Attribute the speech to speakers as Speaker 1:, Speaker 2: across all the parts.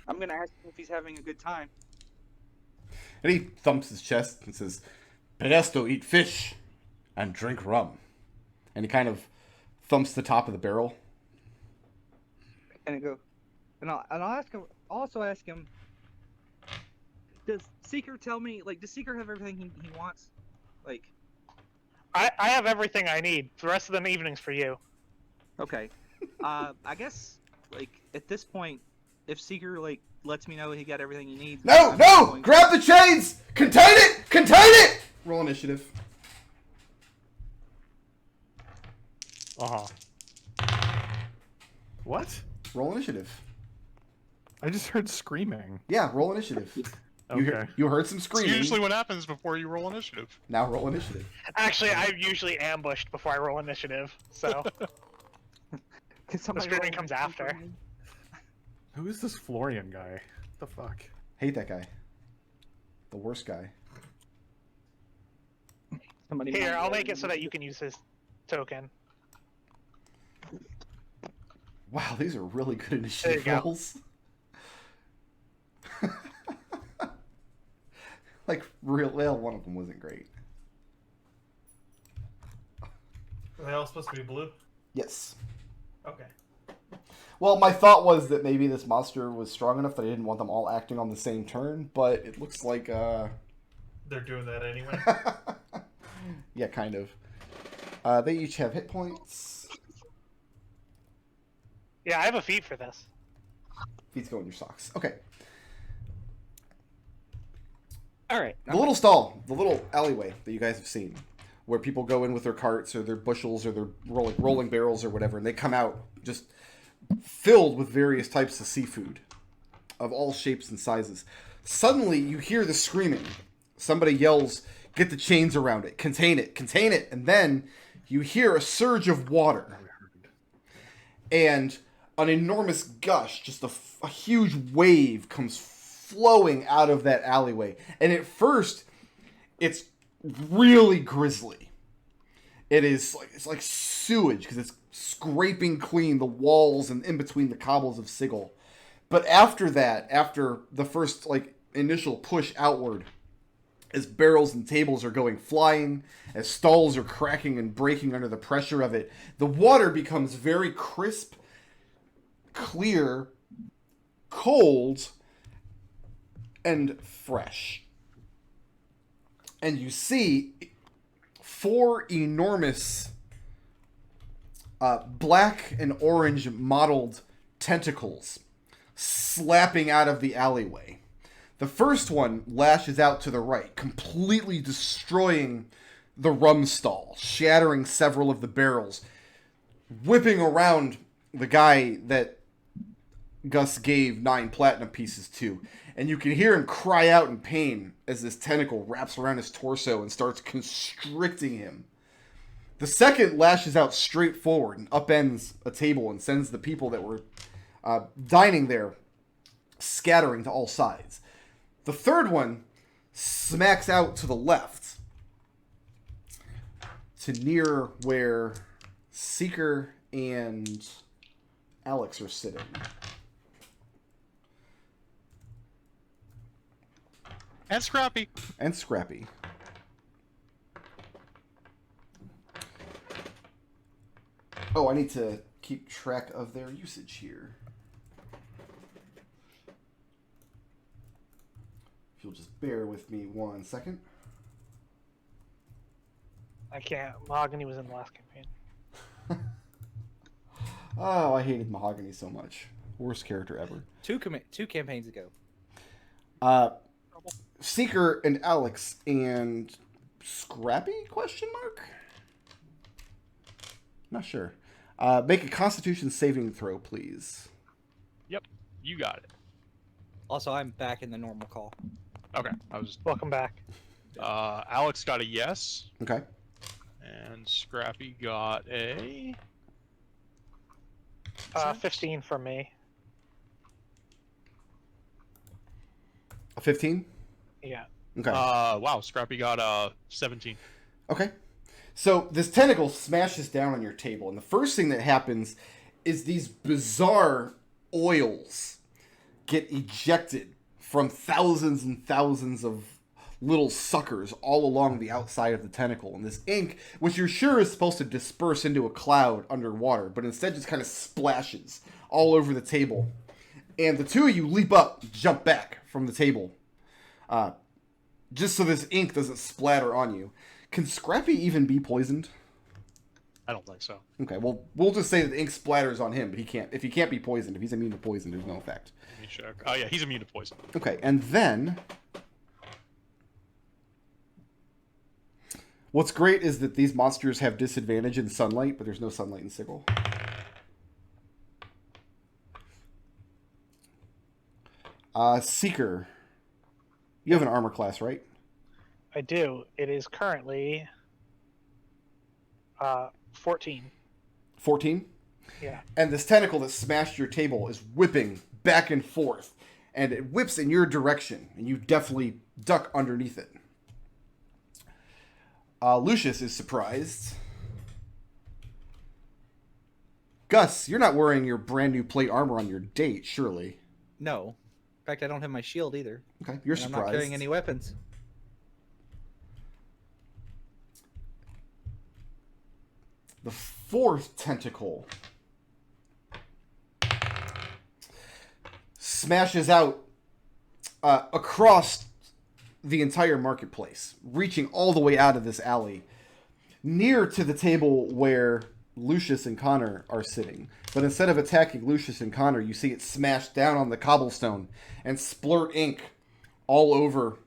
Speaker 1: I'm gonna ask him if he's having a good time.
Speaker 2: And he thumps his chest and says, Pedesto eat fish and drink rum. And he kind of thumps the top of the barrel.
Speaker 1: And I go, and I'll ask him. Also ask him. Does Seeker tell me? Like, does Seeker have everything he wants? Like,
Speaker 3: I have everything I need. The rest of the evening's for you.
Speaker 1: okay. I guess like at this point, if Seeker like lets me know he got everything he needs.
Speaker 2: No! No! Grab the chains! Contain it! Contain it! Roll initiative.
Speaker 4: What?
Speaker 2: Roll initiative.
Speaker 4: I just heard screaming.
Speaker 2: Yeah, roll initiative.
Speaker 4: Okay.
Speaker 2: You heard some
Speaker 5: It's
Speaker 2: screaming.
Speaker 5: usually what happens before you roll initiative.
Speaker 2: Now roll initiative.
Speaker 3: Actually, I'm usually ambushed before I roll initiative, so
Speaker 1: Can somebody
Speaker 3: screaming
Speaker 1: roll
Speaker 3: comes
Speaker 1: initiative for
Speaker 3: after.
Speaker 1: me?
Speaker 4: Who is this Florian guy? What the fuck?
Speaker 2: Hate that guy. The worst guy.
Speaker 1: Somebody
Speaker 3: Here,
Speaker 1: mind
Speaker 3: I'll
Speaker 1: rolling
Speaker 3: make it so that you
Speaker 1: initiative?
Speaker 3: can use his token.
Speaker 2: Wow, these are really good initiative
Speaker 3: There you go.
Speaker 2: rolls. Like, well, one of them wasn't great.
Speaker 6: Are they all supposed to be blue?
Speaker 2: Yes.
Speaker 6: Okay.
Speaker 2: Well, my thought was that maybe this monster was strong enough that I didn't want them all acting on the same turn, but it looks like,
Speaker 6: They're doing that anyway.
Speaker 2: yeah, kind of. They each have hit points.
Speaker 3: Yeah, I have a feat for this.
Speaker 2: Feet go in your socks. Okay.
Speaker 1: All right.
Speaker 2: The little stall, the little alleyway that you guys have seen, where people go in with their carts or their bushels or their rolling barrels or whatever, and they come out just filled with various types of seafood of all shapes and sizes. Suddenly, you hear the screaming. Somebody yells, "Get the chains around it! Contain it! Contain it!" And then you hear a surge of water. And an enormous gush, just a huge wave comes flowing out of that alleyway. And at first, it's really grisly. It's like sewage because it's scraping clean the walls and in between the cobbles of Sigil. But after that, after the first like initial push outward, as barrels and tables are going flying, as stalls are cracking and breaking under the pressure of it, the water becomes very crisp, clear, cold, and fresh. And you see 4 enormous black and orange mottled tentacles slapping out of the alleyway. The first one lashes out to the right, completely destroying the rum stall, shattering several of the barrels, whipping around the guy that Gus gave 9 platinum pieces to. And you can hear him cry out in pain as this tentacle wraps around his torso and starts constricting him. The second lashes out straight forward and upends a table and sends the people that were dining there scattering to all sides. The third one smacks out to the left to near where Seeker and Alex are sitting.
Speaker 5: And Scrappy.
Speaker 2: And Scrappy. Oh, I need to keep track of their usage here. If you'll just bear with me 1 second.
Speaker 3: I can't. Mahogany was in the last campaign.
Speaker 2: Oh, I hated Mahogany so much. Worst character ever.
Speaker 1: Two campaigns ago.
Speaker 2: Seeker and Alex and Scrappy? Question mark? Not sure. Make a Constitution saving throw, please.
Speaker 5: Yep, you got it.
Speaker 1: Also, I'm back in the normal call.
Speaker 5: Okay, I was.
Speaker 3: Welcome back.
Speaker 5: Alex got a yes,
Speaker 2: Okay.
Speaker 5: and Scrappy got a.
Speaker 3: 15 for me.
Speaker 2: A 15?
Speaker 3: Yeah.
Speaker 2: Okay.
Speaker 5: Wow, Scrappy got a 17.
Speaker 2: Okay. So this tentacle smashes down on your table, and the first thing that happens is these bizarre oils get ejected from thousands and thousands of little suckers all along the outside of the tentacle. And this ink, which you're sure is supposed to disperse into a cloud underwater, but instead just kind of splashes all over the table. And the two of you leap up, jump back from the table, just so this ink doesn't splatter on you. Can Scrappy even be poisoned?
Speaker 5: I don't think so.
Speaker 2: Okay, well, we'll just say that the ink splatters on him, but he can't. If he can't be poisoned, if he's immune to poison, there's no effect.
Speaker 5: Let me check. Oh yeah, he's immune to poison.
Speaker 2: Okay, and then what's great is that these monsters have disadvantage in sunlight, but there's no sunlight in Sigil. Seeker, you have an armor class, right?
Speaker 3: I do. It is currently 14.
Speaker 2: 14?
Speaker 3: Yeah.
Speaker 2: And this tentacle that smashed your table is whipping back and forth, and it whips in your direction, and you definitely duck underneath it. Lucius is surprised. Gus, you're not wearing your brand new plate armor on your date, surely?
Speaker 1: No. In fact, I don't have my shield either.
Speaker 2: Okay, you're
Speaker 1: And I'm
Speaker 2: surprised.
Speaker 1: not carrying any weapons.
Speaker 2: The fourth tentacle smashes out across the entire marketplace, reaching all the way out of this alley, near to the table where Lucius and Connor are sitting. But instead of attacking Lucius and Connor, you see it smash down on the cobblestone and splurt ink all over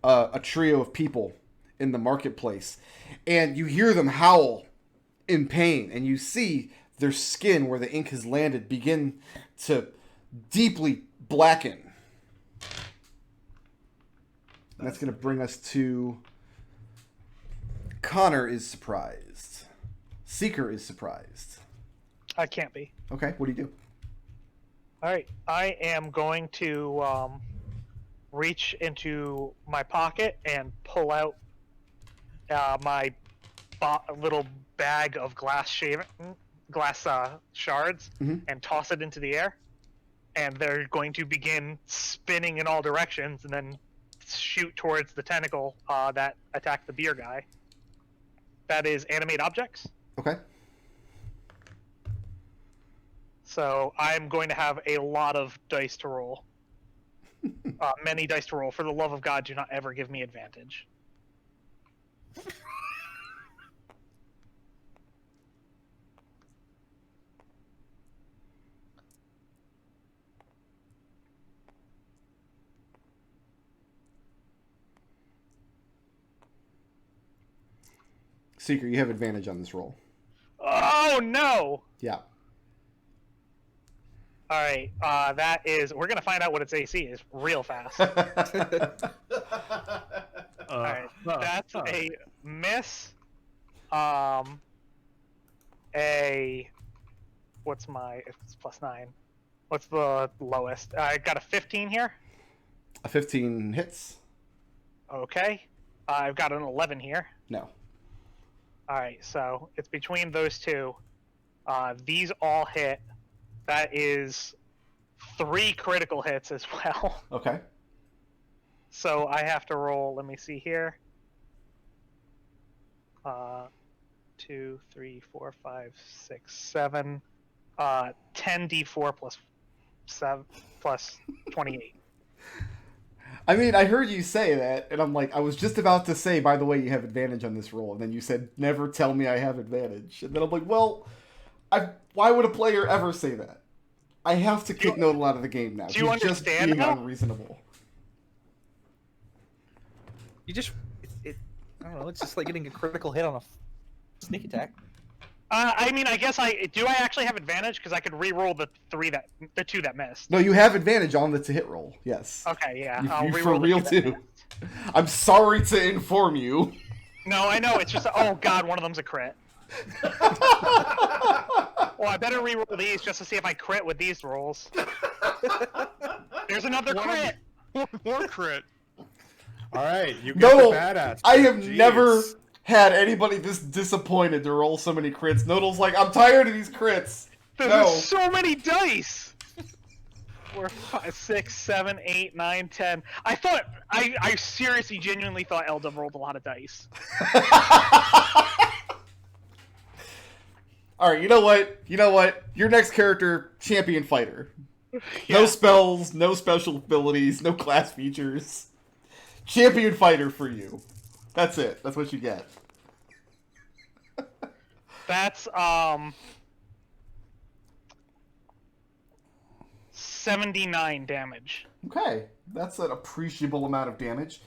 Speaker 2: a trio of people in the marketplace. And you hear them howl in pain, and you see their skin where the ink has landed begin to deeply blacken. And that's going to bring us to Connor is surprised. Seeker is surprised.
Speaker 3: I can't be.
Speaker 2: Okay, what do you do?
Speaker 3: All right. I am going to reach into my pocket and pull out my little bag of glass shards and toss it into the air. And they're going to begin spinning in all directions and then shoot towards the tentacle that attacked the beer guy. That is animate objects.
Speaker 2: Okay.
Speaker 3: So I'm going to have a lot of dice to roll. Many dice to roll. For the love of God, do not ever give me advantage.
Speaker 2: Seeker, you have advantage on this roll.
Speaker 3: Oh, no!
Speaker 2: Yeah.
Speaker 3: All right, that is... We're going to find out what its AC is real fast. All right, that's a miss. What's my... It's plus 9. What's the lowest? I got a 15 here.
Speaker 2: A 15 hits?
Speaker 3: Okay. I've got an 11 here.
Speaker 2: No.
Speaker 3: All right, so it's between those two. These all hit. That is 3 critical hits as well.
Speaker 2: Okay.
Speaker 3: So I have to roll. Let me see here. 2, 3, 4, 5, 6, 7. 10d4 plus 7 plus 28.
Speaker 2: I mean, I heard you say that, and I'm like, I was just about to say, by the way, you have advantage on this roll, and then you said, never tell me I have advantage. And then I'm like, well, why would a player ever say that? I have to kick Nodal out of the game now.
Speaker 3: Do you
Speaker 2: He's just
Speaker 3: understand
Speaker 2: being
Speaker 3: now?
Speaker 2: unreasonable.
Speaker 1: You just... I don't know, it's just like getting a critical hit on a sneak attack.
Speaker 3: I mean, I guess do I actually have advantage? Because I could re-roll the 2 that missed.
Speaker 2: No, you have advantage on the to-hit roll, yes.
Speaker 3: Okay, yeah.
Speaker 2: You,
Speaker 3: I'll
Speaker 2: you
Speaker 3: re-roll
Speaker 2: for
Speaker 3: the
Speaker 2: real
Speaker 3: 2 that
Speaker 2: too.
Speaker 3: missed.
Speaker 2: I'm sorry to inform you.
Speaker 3: No, I know. It's just... Oh, God, one of them's a crit. Well, I better re-roll these just to see if I crit with these rolls. There's another crit!
Speaker 5: More crit.
Speaker 4: All right, you get
Speaker 2: Nodal,
Speaker 4: the badass.
Speaker 2: I have
Speaker 4: Jeez.
Speaker 2: never had anybody this disappointed to roll so many crits. Nodal's like, I'm tired of these crits.
Speaker 3: There's
Speaker 2: No.
Speaker 3: so many dice! 4, 5, 6, 7, 8, 9, 10. I seriously, genuinely thought Eldon rolled a lot of dice.
Speaker 2: All right, you know what? Your next character, champion fighter. No
Speaker 3: Yeah.
Speaker 2: spells, no special abilities, no class features. Champion fighter for you. That's it. That's what you get.
Speaker 3: That's 79 damage.
Speaker 2: Okay, that's an appreciable amount of damage.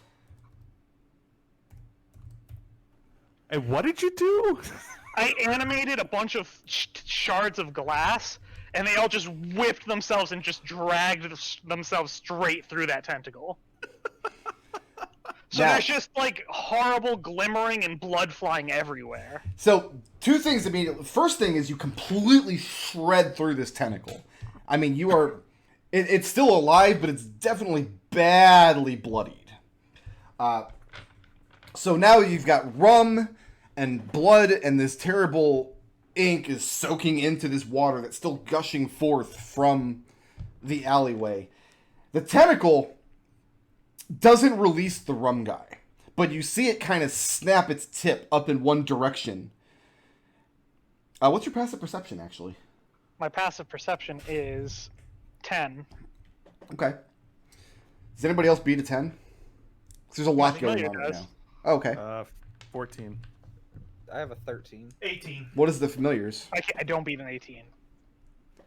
Speaker 4: And what did you do?
Speaker 3: I animated a bunch of shards of glass, and they all just whipped themselves and just dragged themselves straight through that tentacle. So
Speaker 2: Now-
Speaker 3: there's just like horrible glimmering and blood flying everywhere.
Speaker 2: So, two things immediately. First thing is you completely shred through this tentacle. I mean, you are... it's still alive, but it's definitely badly bloodied. So now you've got rum and blood, and this terrible ink is soaking into this water that's still gushing forth from the alleyway. The tentacle doesn't release the rum guy, but you see it kind of snap its tip up in one direction. What's your passive perception, actually?
Speaker 3: My passive perception is 10.
Speaker 2: Okay. Does anybody else beat a 10? 'Cause there's a lot going
Speaker 3: Familiar
Speaker 2: on right
Speaker 3: does.
Speaker 2: now. Oh, okay.
Speaker 4: 14.
Speaker 1: I have a 13.
Speaker 6: 18.
Speaker 2: What is the familiars?
Speaker 3: I don't beat an 18.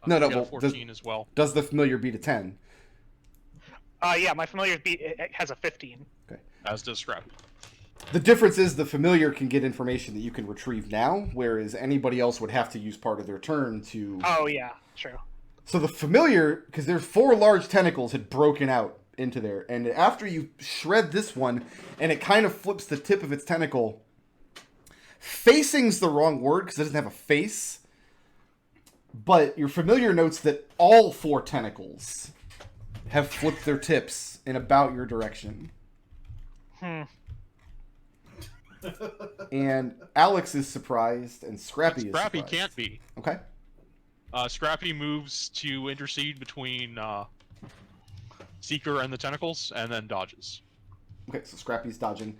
Speaker 2: No,
Speaker 5: I got a
Speaker 2: well,
Speaker 5: 14 as well.
Speaker 2: Does the familiar beat a 10?
Speaker 3: Yeah, my familiar it has a 15.
Speaker 5: As does Scrap.
Speaker 2: The difference is the familiar can get information that you can retrieve now, whereas anybody else would have to use part of their turn to...
Speaker 3: Oh yeah, true.
Speaker 2: So the familiar, because there's 4 large tentacles had broken out into there, and after you shred this one, and it kind of flips the tip of its tentacle, facing's the wrong word because it doesn't have a face, but your familiar notes that all 4 tentacles have flipped their tips in about your direction. And Alex is surprised, and Scrappy is
Speaker 5: Scrappy
Speaker 2: surprised.
Speaker 5: can't be.
Speaker 2: Okay.
Speaker 5: Scrappy moves to intercede between Seeker and the tentacles, and then dodges.
Speaker 2: Okay, so Scrappy's dodging.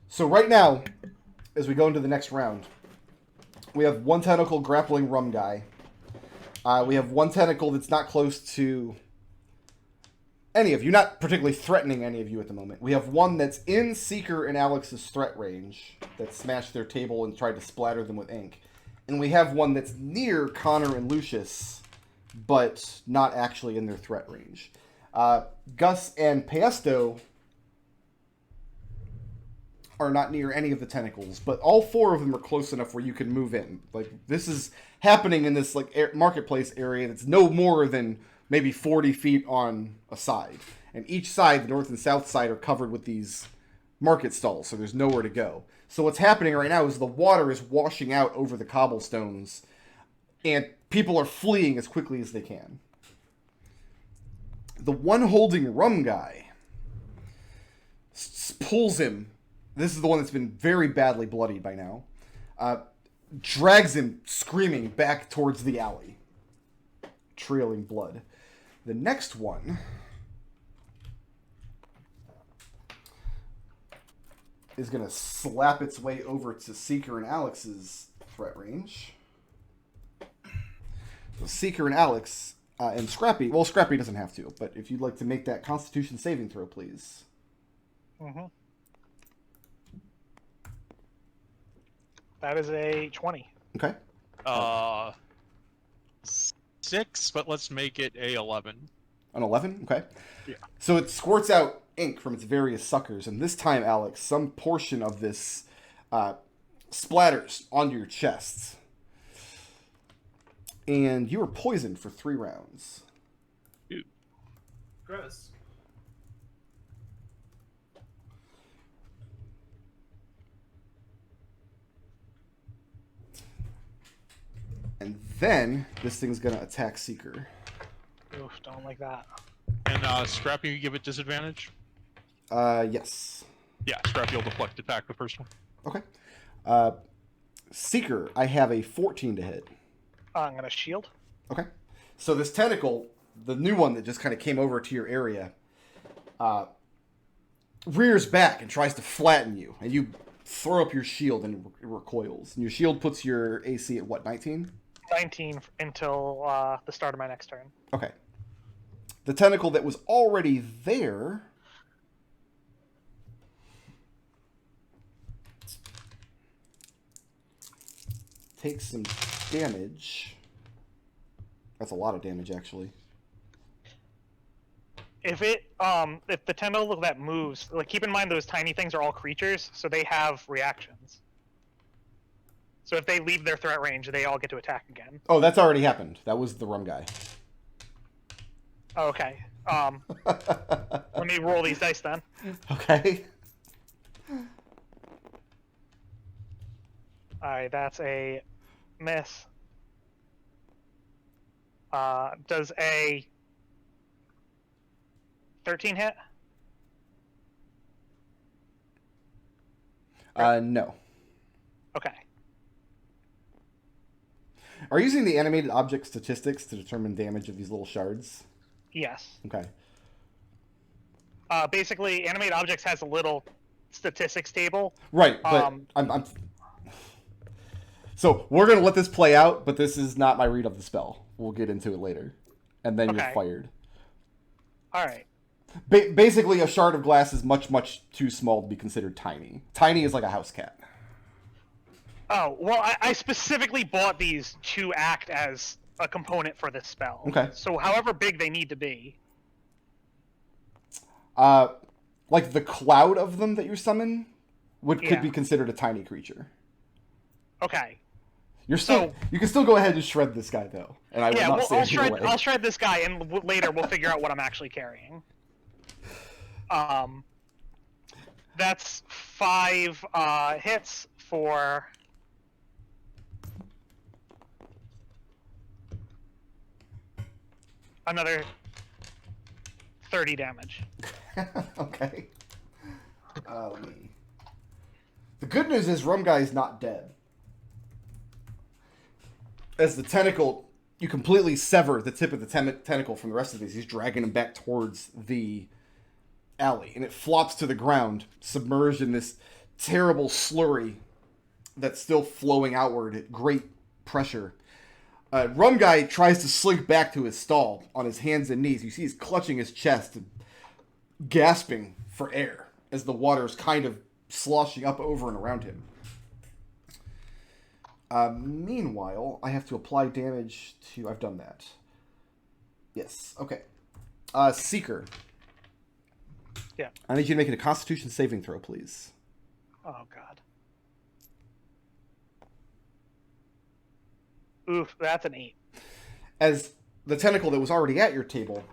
Speaker 2: So right now, as we go into the next round, we have 1 tentacle grappling Rum Guy. We have 1 tentacle that's not close to any of you, not particularly threatening any of you at the moment. We have 1 that's in Seeker and Alex's threat range that smashed their table and tried to splatter them with ink. And we have 1 that's near Connor and Lucius, but not actually in their threat range. Gus and Paesto are not near any of the tentacles, but all 4 of them are close enough where you can move in. Like, this is happening in this like marketplace area that's no more than maybe 40 feet on a side. And each side, the north and south side, are covered with these market stalls, so there's nowhere to go. So what's happening right now is the water is washing out over the cobblestones, and people are fleeing as quickly as they can. The 1 holding Rum Guy pulls him. This is the one that's been very badly bloodied by now. Drags him, screaming, back towards the alley, trailing blood. The next one is going to slap its way over to Seeker and Alex's threat range. So Seeker and Alex and Scrappy. Well, Scrappy doesn't have to, but if you'd like to make that Constitution saving throw, please.
Speaker 3: Mm-hmm. That is a 20.
Speaker 2: Okay.
Speaker 5: 6, but let's make it a 11.
Speaker 2: An 11? Okay.
Speaker 5: Yeah.
Speaker 2: So it squirts out ink from its various suckers, and this time, Alex, some portion of this splatters onto your chest. And you are poisoned for 3 rounds.
Speaker 6: Gross.
Speaker 2: And then this thing's going to attack Seeker.
Speaker 3: Oof, don't like that.
Speaker 5: And Scrappy, you give it disadvantage?
Speaker 2: Yes.
Speaker 5: Yeah, Scrappy will deflect attack the first one.
Speaker 2: Okay. Seeker, I have a 14 to hit.
Speaker 3: I'm gonna shield.
Speaker 2: Okay. So this tentacle the new one that just kind of came over to your area rears back and tries to flatten you, and you throw up your shield and it recoils. And your shield puts your AC at what, 19?
Speaker 3: 19 until the start of my next turn.
Speaker 2: Okay. The tentacle that was already there takes some damage. That's a lot of damage, actually.
Speaker 3: If the tentacle that moves, like, keep in mind those tiny things are all creatures, so they have reactions. So if they leave their threat range, they all get to attack again.
Speaker 2: Oh, that's already happened. That was the rum guy.
Speaker 3: Oh, okay. Let me roll these dice then.
Speaker 2: Okay.
Speaker 3: Alright, that's a miss. Does a 13 hit?
Speaker 2: No.
Speaker 3: Okay.
Speaker 2: Are you using the animated object statistics to determine damage of these little shards?
Speaker 3: Yes.
Speaker 2: Okay.
Speaker 3: Basically, animate objects has a little statistics table.
Speaker 2: Right, but I'm... So, we're going to let this play out, but this is not my read of the spell. We'll get into it later. And then you're fired.
Speaker 3: Alright.
Speaker 2: Basically, a shard of glass is much, much too small to be considered tiny. Tiny is like a house cat.
Speaker 3: Oh, well, I specifically bought these to act as a component for this spell.
Speaker 2: Okay.
Speaker 3: So however big they need to be.
Speaker 2: Like the cloud of them that you summon could be considered a tiny creature.
Speaker 3: Okay.
Speaker 2: You can still go ahead and shred this guy though, and I will not say anything away.
Speaker 3: I'll shred this guy, and later we'll figure out what I'm actually carrying. That's 5 hits for another 30 damage.
Speaker 2: Okay. The good news is Rum Guy is not dead. As the tentacle, you completely sever the tip of the tentacle from the rest of these. He's dragging him back towards the alley, and it flops to the ground, submerged in this terrible slurry that's still flowing outward at great pressure. Rum Guy tries to slink back to his stall on his hands and knees. You see he's clutching his chest and gasping for air as the water's kind of sloshing up over and around him. Meanwhile, I have to apply damage to... I've done that. Yes, okay. Seeker.
Speaker 3: Yeah.
Speaker 2: I need you to make it a Constitution saving throw, please.
Speaker 3: Oh, God. Oof, that's an 8.
Speaker 2: As the tentacle that was already at your table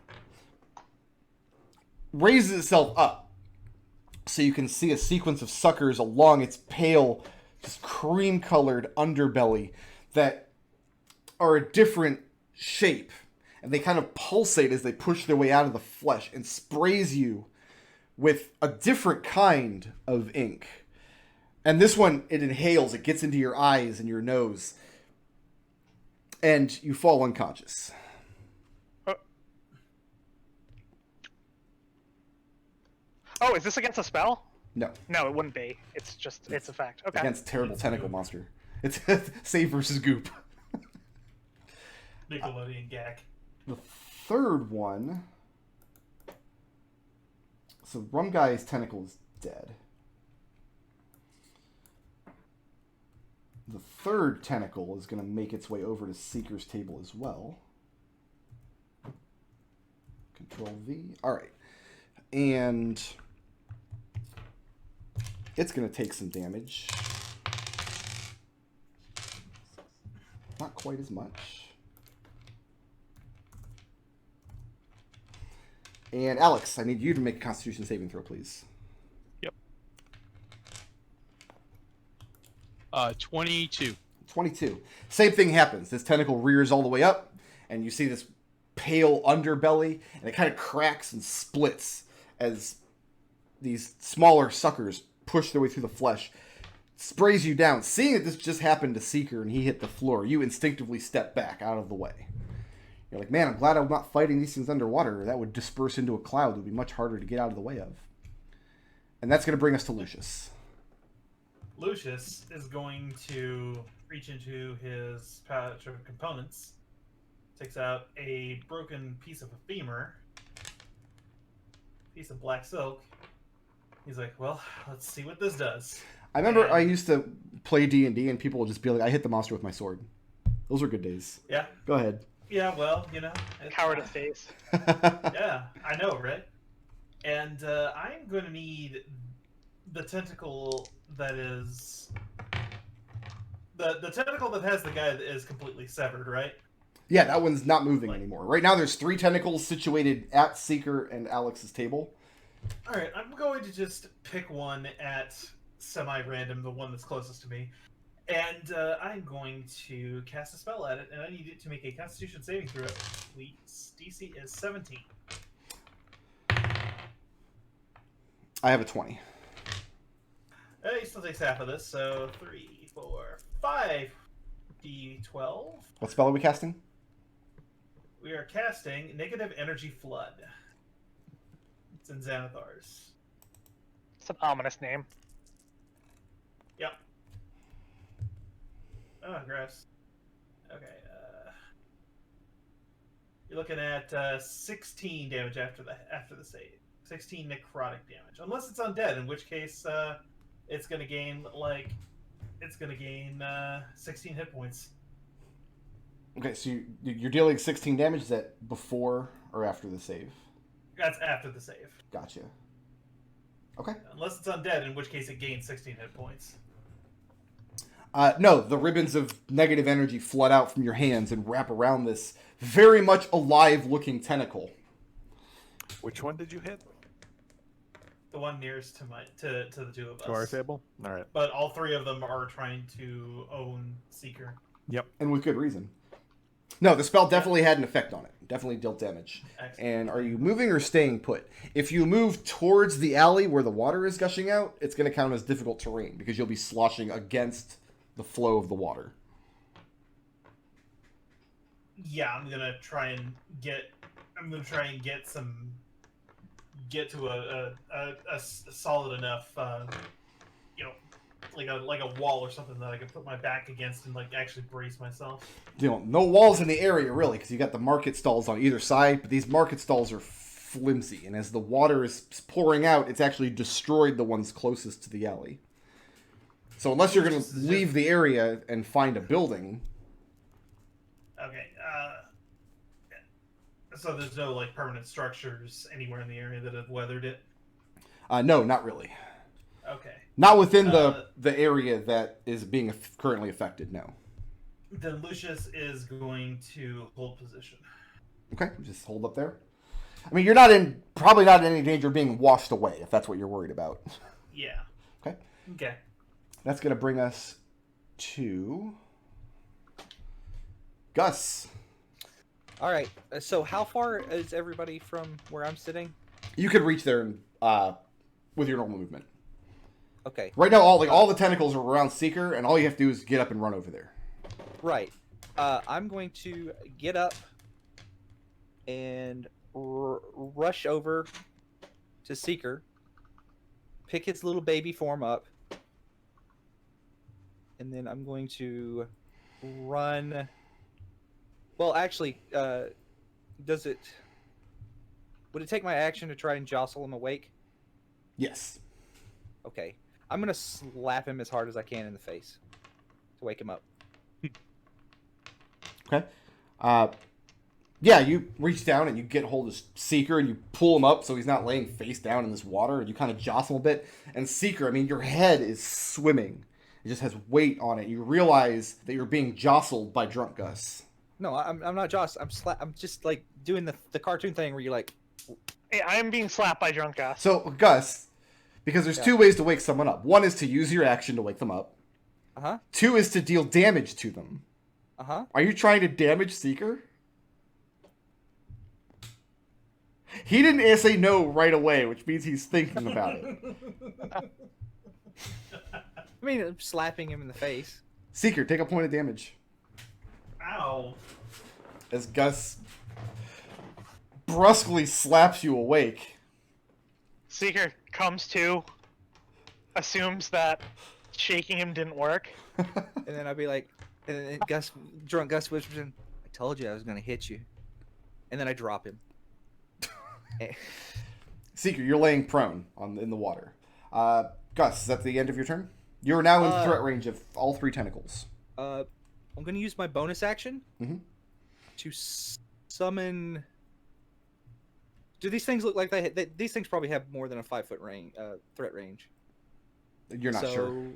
Speaker 2: raises itself up, so you can see a sequence of suckers along its pale, just cream-colored underbelly that are a different shape. And they kind of pulsate as they push their way out of the flesh and sprays you with a different kind of ink. And this one, it inhales, it gets into your eyes and your nose. And you fall unconscious.
Speaker 3: Oh, is this against a spell?
Speaker 2: No.
Speaker 3: No, it wouldn't be. It's a fact. Okay.
Speaker 2: Against terrible tentacle monster. It's save versus goop.
Speaker 6: Nickelodeon gag.
Speaker 2: The third one... So Rum Guy's tentacle is dead. The third tentacle is going to make its way over to Seeker's table as well. Control V. Alright. And it's going to take some damage. Not quite as much. And Alex, I need you to make a Constitution saving throw, please.
Speaker 5: Yep. 22.
Speaker 2: 22. Same thing happens. This tentacle rears all the way up, and you see this pale underbelly, and it kind of cracks and splits as these smaller suckers push their way through the flesh. Sprays you down. Seeing that this just happened to Seeker and he hit the floor, you instinctively step back out of the way. You're like, man, I'm glad I'm not fighting these things underwater. That would disperse into a cloud. It would be much harder to get out of the way of. And that's going to bring us to Lucius.
Speaker 6: Lucius is going to reach into his pouch of components, takes out a broken piece of a femur, piece of black silk. He's like, well, let's see what this does.
Speaker 2: I remember I used to play D&D and people would just be like, I hit the monster with my sword. Those were good days.
Speaker 6: Yeah.
Speaker 2: Go ahead.
Speaker 6: Yeah, well,
Speaker 3: Cowardice face.
Speaker 6: Yeah, I know, right? And I'm going to need the tentacle that is... The tentacle that has the guy that is completely severed, right?
Speaker 2: Yeah, that one's not moving anymore. Right now there's 3 tentacles situated at Seeker and Alex's table.
Speaker 6: Alright, I'm going to just pick one at semi-random, the one that's closest to me. And I'm going to cast a spell at it, and I need it to make a Constitution saving throw. Please. DC is 17.
Speaker 2: I have a 20.
Speaker 6: He still takes half of this, so 3, 4, 5 D12.
Speaker 2: What spell are we casting?
Speaker 6: We are casting Negative Energy Flood. It's in Xanathar's.
Speaker 3: It's an ominous name.
Speaker 6: Yep. Oh, gross. Okay, you're looking at 16 damage after the save. 16 necrotic damage. Unless it's undead, in which case it's gonna gain 16 hit points.
Speaker 2: Okay, so you're dealing 16 damage. Is that before or after the save?
Speaker 6: That's after the save.
Speaker 2: Gotcha. Okay.
Speaker 6: Unless it's undead, in which case it gains 16 hit points.
Speaker 2: No, the ribbons of negative energy flood out from your hands and wrap around this very much alive-looking tentacle.
Speaker 4: Which one did you hit?
Speaker 6: The one nearest to the two of us.
Speaker 4: To our table? Alright.
Speaker 6: But all 3 of them are trying to own Seeker.
Speaker 4: Yep.
Speaker 2: And with good reason. No, the spell definitely had an effect on it. Definitely dealt damage.
Speaker 6: Excellent.
Speaker 2: And are you moving or staying put? If you move towards the alley where the water is gushing out, it's going to count as difficult terrain because you'll be sloshing against the flow of the water.
Speaker 6: Yeah, I'm gonna try and get to a solid enough, like a wall or something that I can put my back against and actually brace myself.
Speaker 2: No walls in the area really, because you got the market stalls on either side, but these market stalls are flimsy, and as the water is pouring out, it's actually destroyed the ones closest to the alley. So unless you're going to leave the area and find a building...
Speaker 6: Okay, so there's no permanent structures anywhere in the area that have weathered it?
Speaker 2: No, not really.
Speaker 6: Okay.
Speaker 2: Not within the area that is being currently affected, no.
Speaker 6: Then Lucius is going to hold position.
Speaker 2: Okay, just hold up there. I mean, you're probably not in any danger of being washed away, if that's what you're worried about.
Speaker 6: Yeah.
Speaker 2: Okay.
Speaker 6: Okay.
Speaker 2: That's going to bring us to Gus.
Speaker 1: All right. So how far is everybody from where I'm sitting?
Speaker 2: You could reach there with your normal movement.
Speaker 1: Okay.
Speaker 2: Right now, all the tentacles are around Seeker, and all you have to do is get up and run over there.
Speaker 1: Right. I'm going to get up and rush over to Seeker, pick his little baby form up, and then I'm going to run. Well, actually, would it take my action to try and jostle him awake?
Speaker 2: Yes.
Speaker 1: Okay. I'm going to slap him as hard as I can in the face to wake him up.
Speaker 2: Okay. Yeah, you reach down and you get hold of Seeker and you pull him up so he's not laying face down in this water, and you kind of jostle a bit. And Seeker, I mean, your head is swimming. It just has weight on it. You realize that you're being jostled by Drunk Gus.
Speaker 1: No, I'm not jostling. I'm just doing the cartoon thing where you
Speaker 3: Hey, I'm being slapped by Drunk Gus.
Speaker 2: So, Gus, because there's 2 ways to wake someone up. One is to use your action to wake them up.
Speaker 1: Uh-huh.
Speaker 2: 2 is to deal damage to them.
Speaker 1: Uh-huh.
Speaker 2: Are you trying to damage Seeker? He didn't say no right away, which means he's thinking about it.
Speaker 1: I mean, I'm slapping him in the face.
Speaker 2: Seeker, take a point of damage.
Speaker 6: Ow.
Speaker 2: As Gus brusquely slaps you awake.
Speaker 3: Seeker comes to, assumes that shaking him didn't work.
Speaker 1: And then I'd be like, and then drunk Gus whispers in, I told you I was going to hit you. And then I drop him.
Speaker 2: Seeker, you're laying prone in the water. Gus, is that the end of your turn? You're now in threat range of all 3 tentacles.
Speaker 1: I'm going to use my bonus action to summon... Do these things look like these things probably have more than a 5-foot range, threat range?
Speaker 2: You're not sure.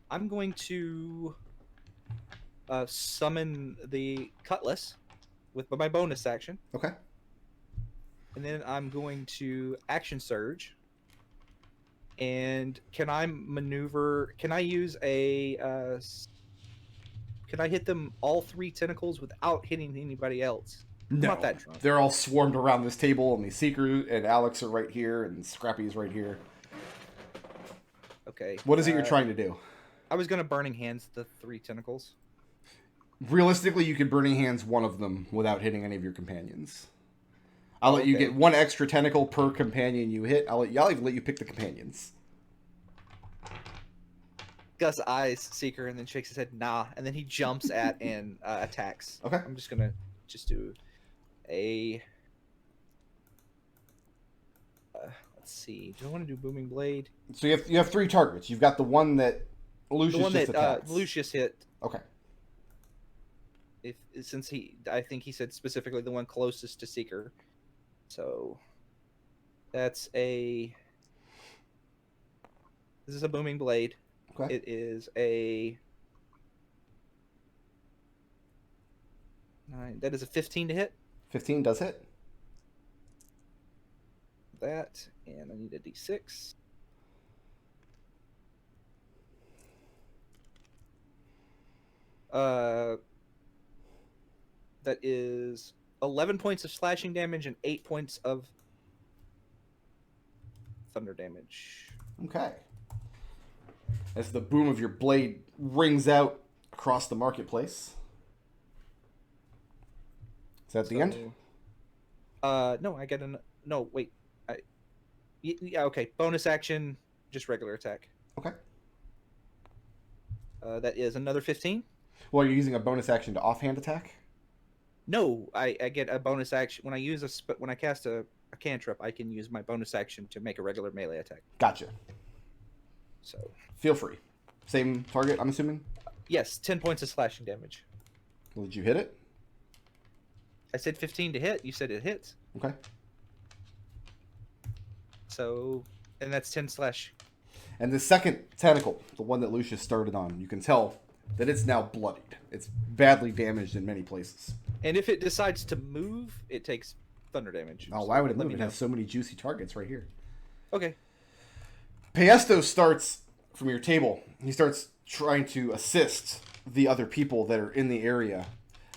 Speaker 1: I'm going to summon the Cutlass with my bonus action.
Speaker 2: Okay.
Speaker 1: And then I'm going to action surge. And can I maneuver? Can I use a? Can I hit them all 3 tentacles without hitting anybody else? I'm
Speaker 2: No,
Speaker 1: not that drunk.
Speaker 2: they're all swarmed around this table, and the Seeker and Alex are right here, and Scrappy's right here.
Speaker 1: Okay.
Speaker 2: What is it you're trying to do?
Speaker 1: I was gonna Burning Hands the 3 tentacles.
Speaker 2: Realistically, you could Burning Hands one of them without hitting any of your companions. I'll let you
Speaker 1: Okay.
Speaker 2: get 1 extra tentacle per companion you hit. I'll even let you pick the companions.
Speaker 1: Gus eyes Seeker and then shakes his head, nah, and then he jumps at and attacks.
Speaker 2: Okay.
Speaker 1: I'm just gonna do a. Let's see. Do I want to do Booming Blade?
Speaker 2: So you have 3 targets. You've got the one that Lucius
Speaker 1: The one
Speaker 2: just
Speaker 1: that
Speaker 2: attacked.
Speaker 1: Lucius hit.
Speaker 2: Okay.
Speaker 1: Since I think he said specifically the one closest to Seeker. So that's a. This is a Booming Blade.
Speaker 2: Okay.
Speaker 1: It is a 9. That is a 15 to hit.
Speaker 2: 15 does hit.
Speaker 1: That, and I need a d6. That is 11 points of slashing damage and 8 points of thunder damage.
Speaker 2: Okay. As the boom of your blade rings out across the marketplace. Is that the end?
Speaker 1: No, I get no. Wait, yeah, okay. Bonus action, just regular attack.
Speaker 2: Okay.
Speaker 1: That is another 15.
Speaker 2: Well, you're using a bonus action to offhand attack?
Speaker 1: No, I get a bonus action when I use when I cast a cantrip. I can use my bonus action to make a regular melee attack.
Speaker 2: Gotcha.
Speaker 1: So
Speaker 2: Feel free. Same target, I'm assuming?
Speaker 1: yes, 10 points of slashing damage.
Speaker 2: Well, did you hit it?
Speaker 1: I said 15 to hit. You said it hits.
Speaker 2: Okay.
Speaker 1: So, and that's 10 slash.
Speaker 2: And the second tentacle, the one that Lucius started on, you can tell that it's now bloodied. It's badly damaged in many places.
Speaker 1: And if it decides to move, it takes thunder damage.
Speaker 2: Oh, why would it
Speaker 1: Let
Speaker 2: move?
Speaker 1: me
Speaker 2: It
Speaker 1: know.
Speaker 2: has so many juicy targets right here.
Speaker 1: Okay.
Speaker 2: Paesto starts from your table. He starts trying to assist the other people that are in the area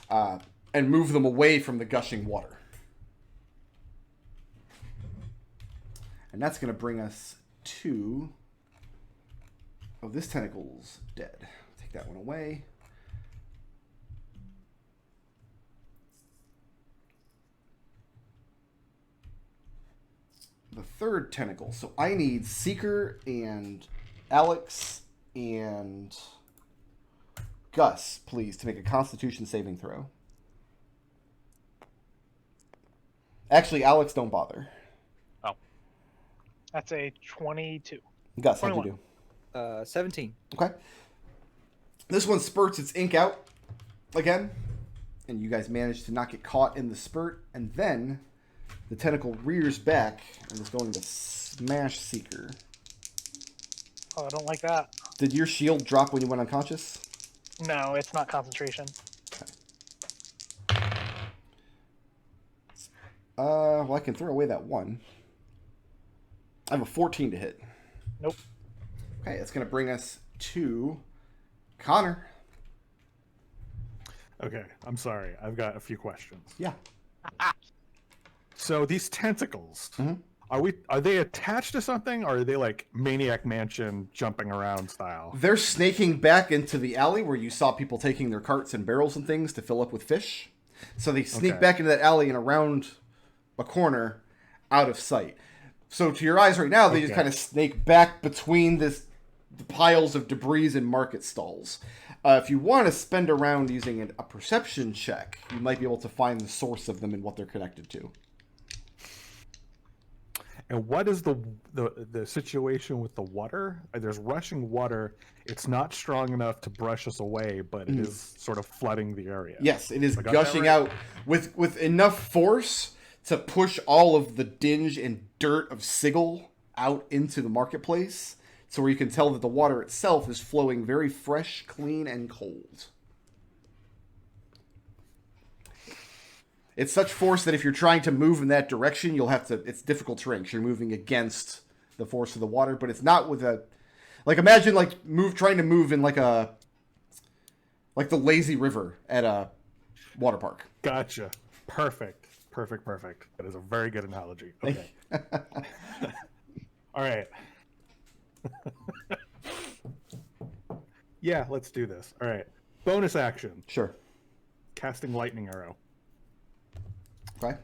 Speaker 2: and move them away from the gushing water. And that's going to bring us to... Oh, this tentacle's dead. Take that one away. The third tentacle. So I need Seeker and Alex and Gus, please, to make a Constitution saving throw. Actually, Alex, don't bother.
Speaker 3: That's a 22.
Speaker 2: Gus, how'd you do?
Speaker 1: 17.
Speaker 2: Okay. This one spurts its ink out again, and you guys manage to not get caught in the spurt, and then the tentacle rears back and is going to smash Seeker.
Speaker 3: Oh, I don't like that.
Speaker 2: Did your shield drop when you went unconscious?
Speaker 3: No, it's not concentration.
Speaker 2: Well, I can throw away that one. I have a 14 to hit.
Speaker 3: Nope.
Speaker 2: Okay, that's going to bring us to Connor.
Speaker 4: Okay, I'm sorry. I've got a few questions.
Speaker 2: Yeah.
Speaker 4: So these tentacles,
Speaker 2: Mhm.
Speaker 4: are they attached to something, or are they like Maniac Mansion jumping around style?
Speaker 2: They're snaking back into the alley where you saw people taking their carts and barrels and things to fill up with fish. So they sneak
Speaker 4: Okay.
Speaker 2: back into that alley and around a corner, out of sight. So to your eyes right now, they just
Speaker 4: Okay.
Speaker 2: kind of snake back between the piles of debris and market stalls. If you want to spend a round using a perception check, you might be able to find the source of them and what they're connected to.
Speaker 4: And what is the situation with the water? There's rushing water. It's not strong enough to brush us away, but it is sort of flooding the area.
Speaker 2: Yes, it is
Speaker 4: I got that
Speaker 2: gushing
Speaker 4: right?
Speaker 2: out with enough force to push all of the dinge and dirt of Sigil out into the marketplace, so where you can tell that the water itself is flowing very fresh, clean, and cold. It's such force that if you're trying to move in that direction, you'll have to... It's difficult terrain because you're moving against the force of the water, but it's not with a... Like, imagine, like, trying to move in, like, a... Like the lazy river at a water park.
Speaker 4: Gotcha. Perfect. That is a very good analogy. Okay. All right. Yeah, let's do this. All right. Bonus action.
Speaker 2: Sure.
Speaker 4: Casting lightning arrow.
Speaker 2: Okay.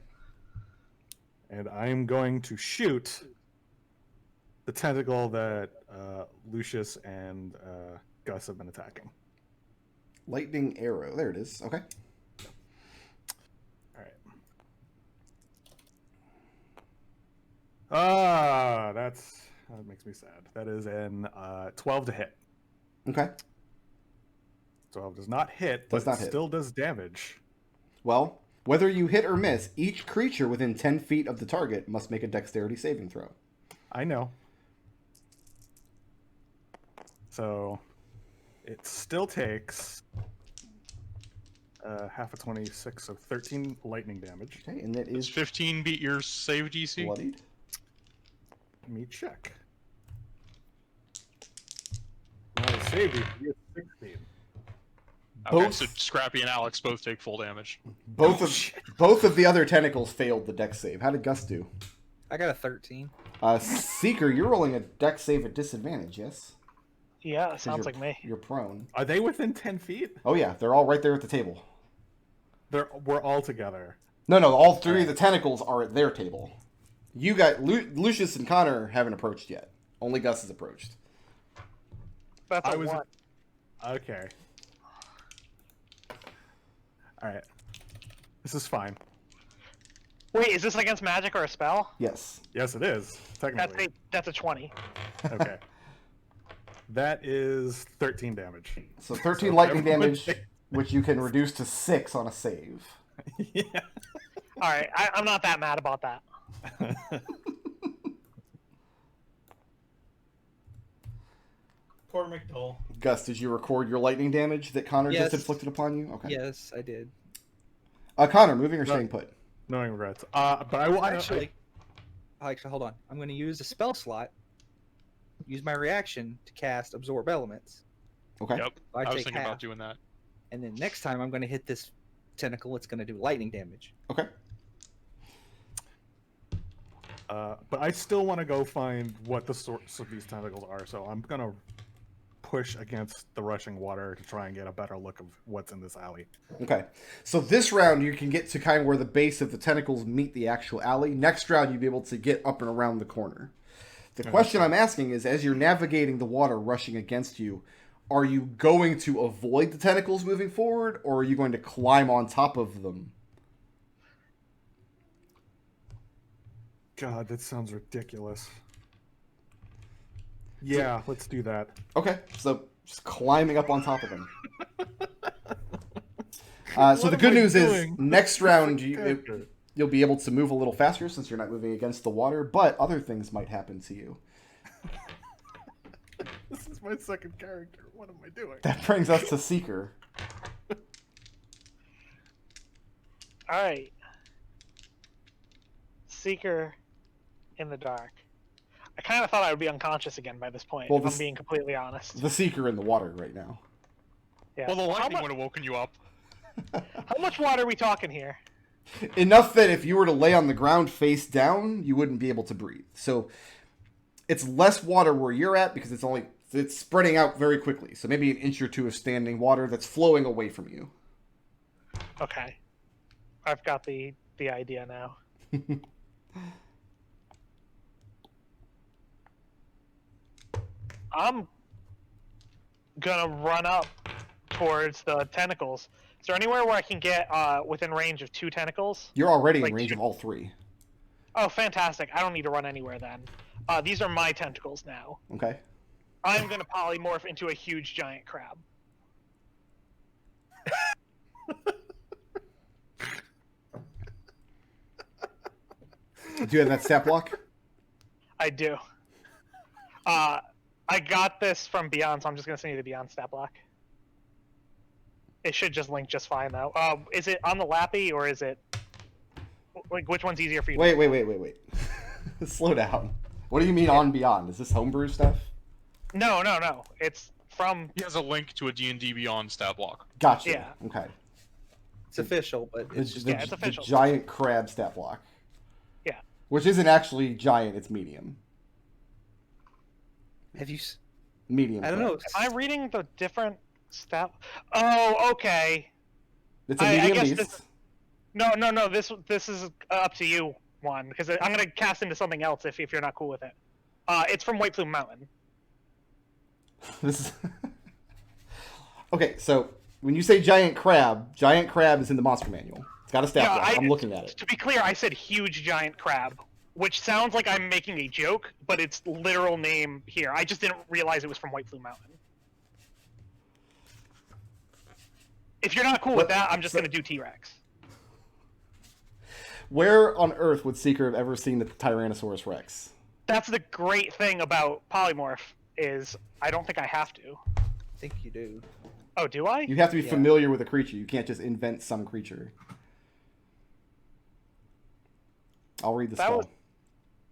Speaker 4: And I am going to shoot the tentacle that Lucius and Gus have been attacking.
Speaker 2: Lightning arrow. There it is. Okay.
Speaker 4: All right. That makes me sad. That is an 12 to hit.
Speaker 2: Okay.
Speaker 4: 12 does not hit,
Speaker 2: Does
Speaker 4: but
Speaker 2: not
Speaker 4: it
Speaker 2: hit.
Speaker 4: still does damage.
Speaker 2: Well, whether you hit or miss, each creature within 10 feet of the target must make a dexterity saving throw.
Speaker 4: I know. So it still takes half a 26, so 13 lightning damage.
Speaker 2: Okay, and that
Speaker 5: Does
Speaker 2: is
Speaker 5: 15 beat your save DC?
Speaker 2: bloodied.
Speaker 4: Let me check. My save is 16.
Speaker 5: Okay,
Speaker 2: Both-
Speaker 5: so Scrappy and Alex both take full damage.
Speaker 2: Both of the other tentacles failed the dex save. How did Gus do?
Speaker 1: I got a 13.
Speaker 2: Seeker, you're rolling a dex save at disadvantage, yes?
Speaker 3: Yeah,
Speaker 2: 'Cause
Speaker 3: sounds
Speaker 2: you're-
Speaker 3: like me.
Speaker 2: You're prone.
Speaker 4: Are they within 10 feet?
Speaker 2: Oh yeah, they're all right there at the table.
Speaker 4: We're all together.
Speaker 2: No, all three of the tentacles are at their table. You got Lucius and Connor haven't approached yet. Only Gus has approached.
Speaker 3: That's a
Speaker 4: I was-
Speaker 3: one.
Speaker 4: Okay. All right. This is fine.
Speaker 3: Wait, is this against magic or a spell?
Speaker 2: Yes.
Speaker 4: Yes, it is. Technically.
Speaker 3: That's a 20.
Speaker 4: Okay. That is 13 damage.
Speaker 2: So 13
Speaker 4: So
Speaker 2: lightning
Speaker 4: everyone
Speaker 2: damage, which you can reduce to 6 on a save.
Speaker 4: Yeah.
Speaker 3: All right, I'm not that mad about that.
Speaker 6: Poor McDohl.
Speaker 2: Gus, did you record your lightning damage that Connor
Speaker 1: Yes.
Speaker 2: just inflicted upon you? Okay.
Speaker 1: Yes, I did.
Speaker 2: Connor, moving or staying put?
Speaker 4: Knowing regrets. But I will
Speaker 1: Actually, hold on. I'm going to use a spell slot. Use my reaction to cast Absorb Elements.
Speaker 2: Okay.
Speaker 5: Yep.
Speaker 1: I
Speaker 5: I was
Speaker 1: take
Speaker 5: thinking
Speaker 1: half.
Speaker 5: about doing that.
Speaker 1: And then next time I'm going to hit this tentacle. It's going to do lightning damage.
Speaker 2: Okay.
Speaker 4: but I still want to go find what the source of these tentacles are. So I'm gonna push against the rushing water to try and get a better look of what's in this alley.
Speaker 2: Okay. So this round you can get to kind of where the base of the tentacles meet the actual alley. Next round you'll be able to get up and around the corner. The question I'm asking is, as you're navigating the water rushing against you, are you going to avoid the tentacles moving forward, or are you going to climb on top of them?
Speaker 4: God, that sounds ridiculous. Yeah, let's do that.
Speaker 2: Okay, so just climbing up on top of them. So
Speaker 4: What
Speaker 2: the
Speaker 4: am
Speaker 2: good
Speaker 4: I
Speaker 2: news is,
Speaker 4: doing?
Speaker 2: next round
Speaker 4: Character.
Speaker 2: you'll be able to move a little faster since you're not moving against the water, but other things might happen to you.
Speaker 4: This is my second character. What am I doing?
Speaker 2: That brings us to Seeker.
Speaker 3: All right. Seeker in the dark. I kind of thought I would be unconscious again by this point,
Speaker 2: Well,
Speaker 3: if
Speaker 2: this-
Speaker 3: I'm being completely honest.
Speaker 2: The Seeker in the water right now.
Speaker 3: Yeah.
Speaker 5: Well, the
Speaker 3: How,
Speaker 5: lightning
Speaker 3: mu-
Speaker 5: would have woken you up.
Speaker 3: how much water are we talking here?
Speaker 2: Enough that if you were to lay on the ground face down, you wouldn't be able to breathe. So it's less water where you're at because it's spreading out very quickly. So maybe an inch or two of standing water that's flowing away from you.
Speaker 3: Okay. I've got the idea now. I'm gonna run up towards the tentacles. Is there anywhere where I can get within range of 2 tentacles?
Speaker 2: You're already
Speaker 3: Like
Speaker 2: in range
Speaker 3: two-
Speaker 2: of all 3.
Speaker 3: Oh, fantastic! I don't need to run anywhere then. These are my tentacles now.
Speaker 2: Okay.
Speaker 3: I'm gonna polymorph into a huge giant crab.
Speaker 2: Do you have that stat block?
Speaker 3: I do. I got this from Beyond, so I'm just gonna send you the Beyond stat block. It should just link just fine though. Is it on the Lappy or is it like which one's easier for you?
Speaker 2: Wait. Slow down. What do you mean on Beyond? Is this homebrew stuff?
Speaker 3: No. It's from.
Speaker 5: He has a link to a D&D Beyond stat block.
Speaker 2: Gotcha.
Speaker 3: Yeah.
Speaker 2: Okay.
Speaker 1: It's official, but it's just
Speaker 3: it's official.
Speaker 2: The giant crab stat block.
Speaker 3: Yeah.
Speaker 2: Which isn't actually giant, it's medium.
Speaker 1: have you?
Speaker 2: Medium.
Speaker 1: I don't know.
Speaker 2: crab.
Speaker 3: Am I reading the different stat? Oh, okay.
Speaker 2: It's a
Speaker 3: I
Speaker 2: medium
Speaker 3: guess
Speaker 2: beast.
Speaker 3: No. This is up to you, Juan, because I'm gonna cast into something else if you're not cool with it. It's from White Plume Mountain.
Speaker 2: This is... Okay, so when you say giant crab is in the monster manual. It's got a stat block. I'm looking at it.
Speaker 3: To be clear, I said huge giant crab, which sounds like I'm making a joke, but it's literal name here. I just didn't realize it was from White Plume Mountain. If you're not cool with that, I'm just gonna do T-Rex.
Speaker 2: Where on earth would Seeker have ever seen the Tyrannosaurus Rex?
Speaker 3: That's the great thing about polymorph is I don't think I have to.
Speaker 1: I think you do.
Speaker 3: Oh, do I?
Speaker 2: You have to be
Speaker 1: Yeah.
Speaker 2: familiar with a creature. You can't just invent some creature. I'll read the
Speaker 3: That
Speaker 2: spell.
Speaker 3: was-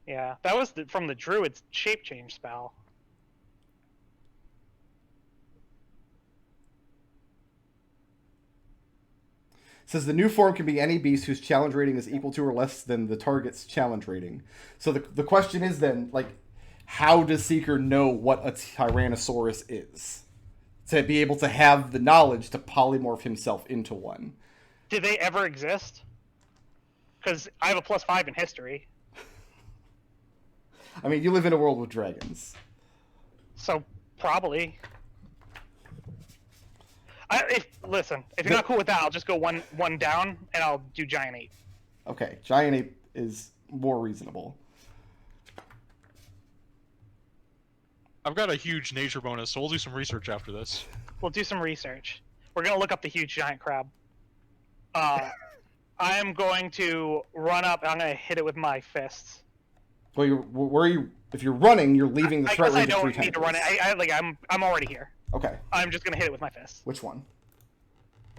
Speaker 3: Yeah, that was from the Druid's shape change spell.
Speaker 2: It says the new form can be any beast whose challenge rating is equal to or less than the target's challenge rating. So the question is then, like, how does Seeker know what a Tyrannosaurus is? To be able to have the knowledge to polymorph himself into one.
Speaker 3: Did they ever exist? Because I have a +5 in history.
Speaker 2: I mean, you live in a world with dragons.
Speaker 3: So probably. Listen, if you're not cool with that, I'll just go one down and I'll do Giant Ape.
Speaker 2: Okay, Giant Ape is more reasonable.
Speaker 5: I've got a huge nature bonus, so we'll do some research after this.
Speaker 3: We'll do some research. We're gonna look up the huge giant crab. I am going to run up and I'm gonna hit it with my fists.
Speaker 2: Well, where are you? If you're running, you're leaving the
Speaker 3: I
Speaker 2: threat
Speaker 3: guess I
Speaker 2: range of 3
Speaker 3: don't need to run it.
Speaker 2: tentacles.
Speaker 3: I'm already here.
Speaker 2: Okay,
Speaker 3: I'm just gonna hit it with my fists.
Speaker 2: which one?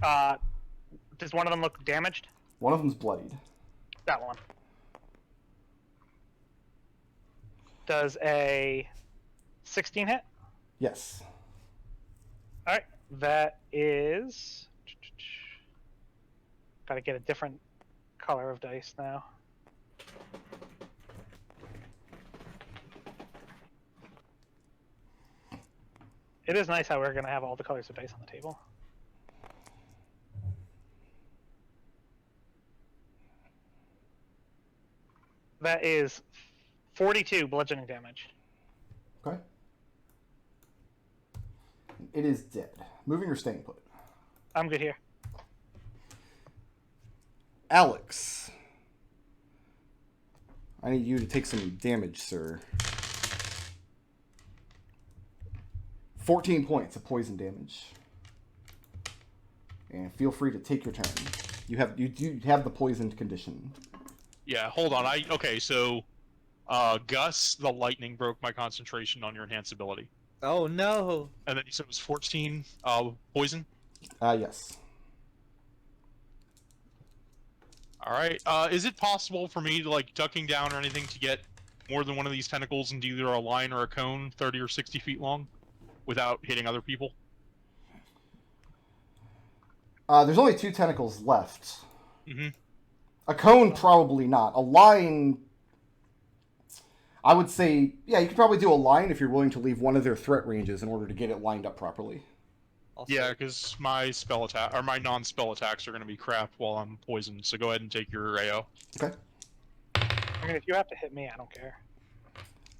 Speaker 3: Does one of them look damaged?
Speaker 2: One of them's bloodied.
Speaker 3: That one. Does a 16 hit?
Speaker 2: Yes.
Speaker 3: Alright, that is... Gotta get a different color of dice now. It is nice how we're gonna have all the colors of dice on the table. That is 42 bludgeoning damage.
Speaker 2: Okay. It is dead. Moving or staying put?
Speaker 3: I'm good here.
Speaker 2: Alex. I need you to take some damage, sir. 14 points of poison damage. And feel free to take your turn. You do have the poisoned condition.
Speaker 5: Yeah, hold on. Okay, so Gus, the lightning broke my concentration on your enhanced ability.
Speaker 1: Oh no!
Speaker 5: And then you said it was 14 poison?
Speaker 2: Yes.
Speaker 5: Alright. Is it possible for me to, like, ducking down or anything to get more than one of these tentacles into either a line or a cone 30 or 60 feet long without hitting other people?
Speaker 2: There's only 2 tentacles left.
Speaker 5: Mm-hmm.
Speaker 2: A cone, probably not. A line, I would say, yeah, you could probably do a line if you're willing to leave one of their threat ranges in order to get it lined up properly.
Speaker 1: I'll
Speaker 5: Yeah,
Speaker 1: save.
Speaker 5: because my spell attack or my non-spell attacks are going to be crap while I'm poisoned. So go ahead and take your AO.
Speaker 2: Okay.
Speaker 3: I mean, if you have to hit me, I don't care.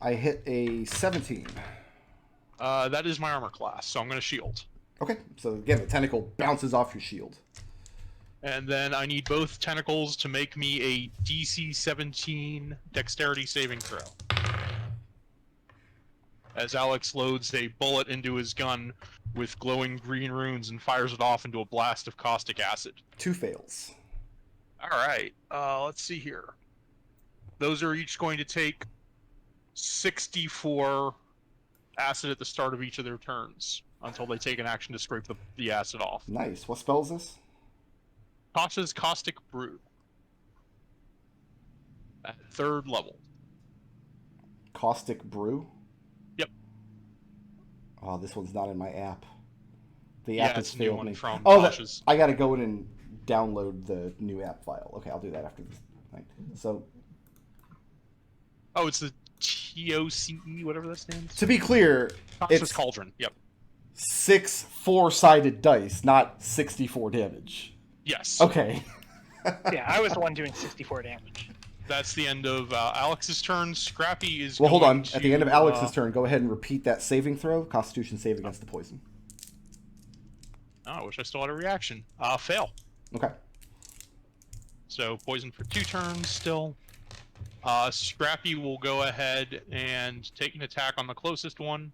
Speaker 2: I hit a 17.
Speaker 5: That is my armor class, so I'm going to shield.
Speaker 2: Okay, so again, the tentacle bounces off your shield.
Speaker 5: And then I need both tentacles to make me a DC 17 dexterity saving throw. As Alex loads a bullet into his gun with glowing green runes and fires it off into a blast of caustic acid.
Speaker 2: 2 fails.
Speaker 5: Alright, let's see here. Those are each going to take 64 acid at the start of each of their turns until they take an action to scrape the acid off.
Speaker 2: Nice. What spell is this?
Speaker 5: Tasha's Caustic Brew. At 3rd level.
Speaker 2: Caustic Brew?
Speaker 5: Yep.
Speaker 2: Oh, this one's not in my app. The
Speaker 5: Yeah,
Speaker 2: app has
Speaker 5: it's a new
Speaker 2: failed
Speaker 5: one
Speaker 2: me.
Speaker 5: from
Speaker 2: Oh,
Speaker 5: Tasha's.
Speaker 2: I gotta go in and download the new app file. Okay, I'll do that after this thing. So,
Speaker 5: Oh, it's the TOCE, whatever that stands.
Speaker 2: to be clear,
Speaker 5: Tasha's
Speaker 2: it's
Speaker 5: Cauldron. Yep.
Speaker 2: 6 4-sided dice, not 64 damage.
Speaker 5: Yes.
Speaker 2: Okay.
Speaker 3: Yeah, I was the one doing 64 damage.
Speaker 5: That's the end of Alex's turn. Scrappy is.
Speaker 2: Well, hold
Speaker 5: going
Speaker 2: on. At the end of
Speaker 5: to,
Speaker 2: Alex's turn, go ahead and repeat that saving throw. Constitution save against the poison.
Speaker 5: Oh, I wish I still had a reaction. Fail.
Speaker 2: Okay.
Speaker 5: So poison for 2 turns still. Scrappy will go ahead and take an attack on the closest one.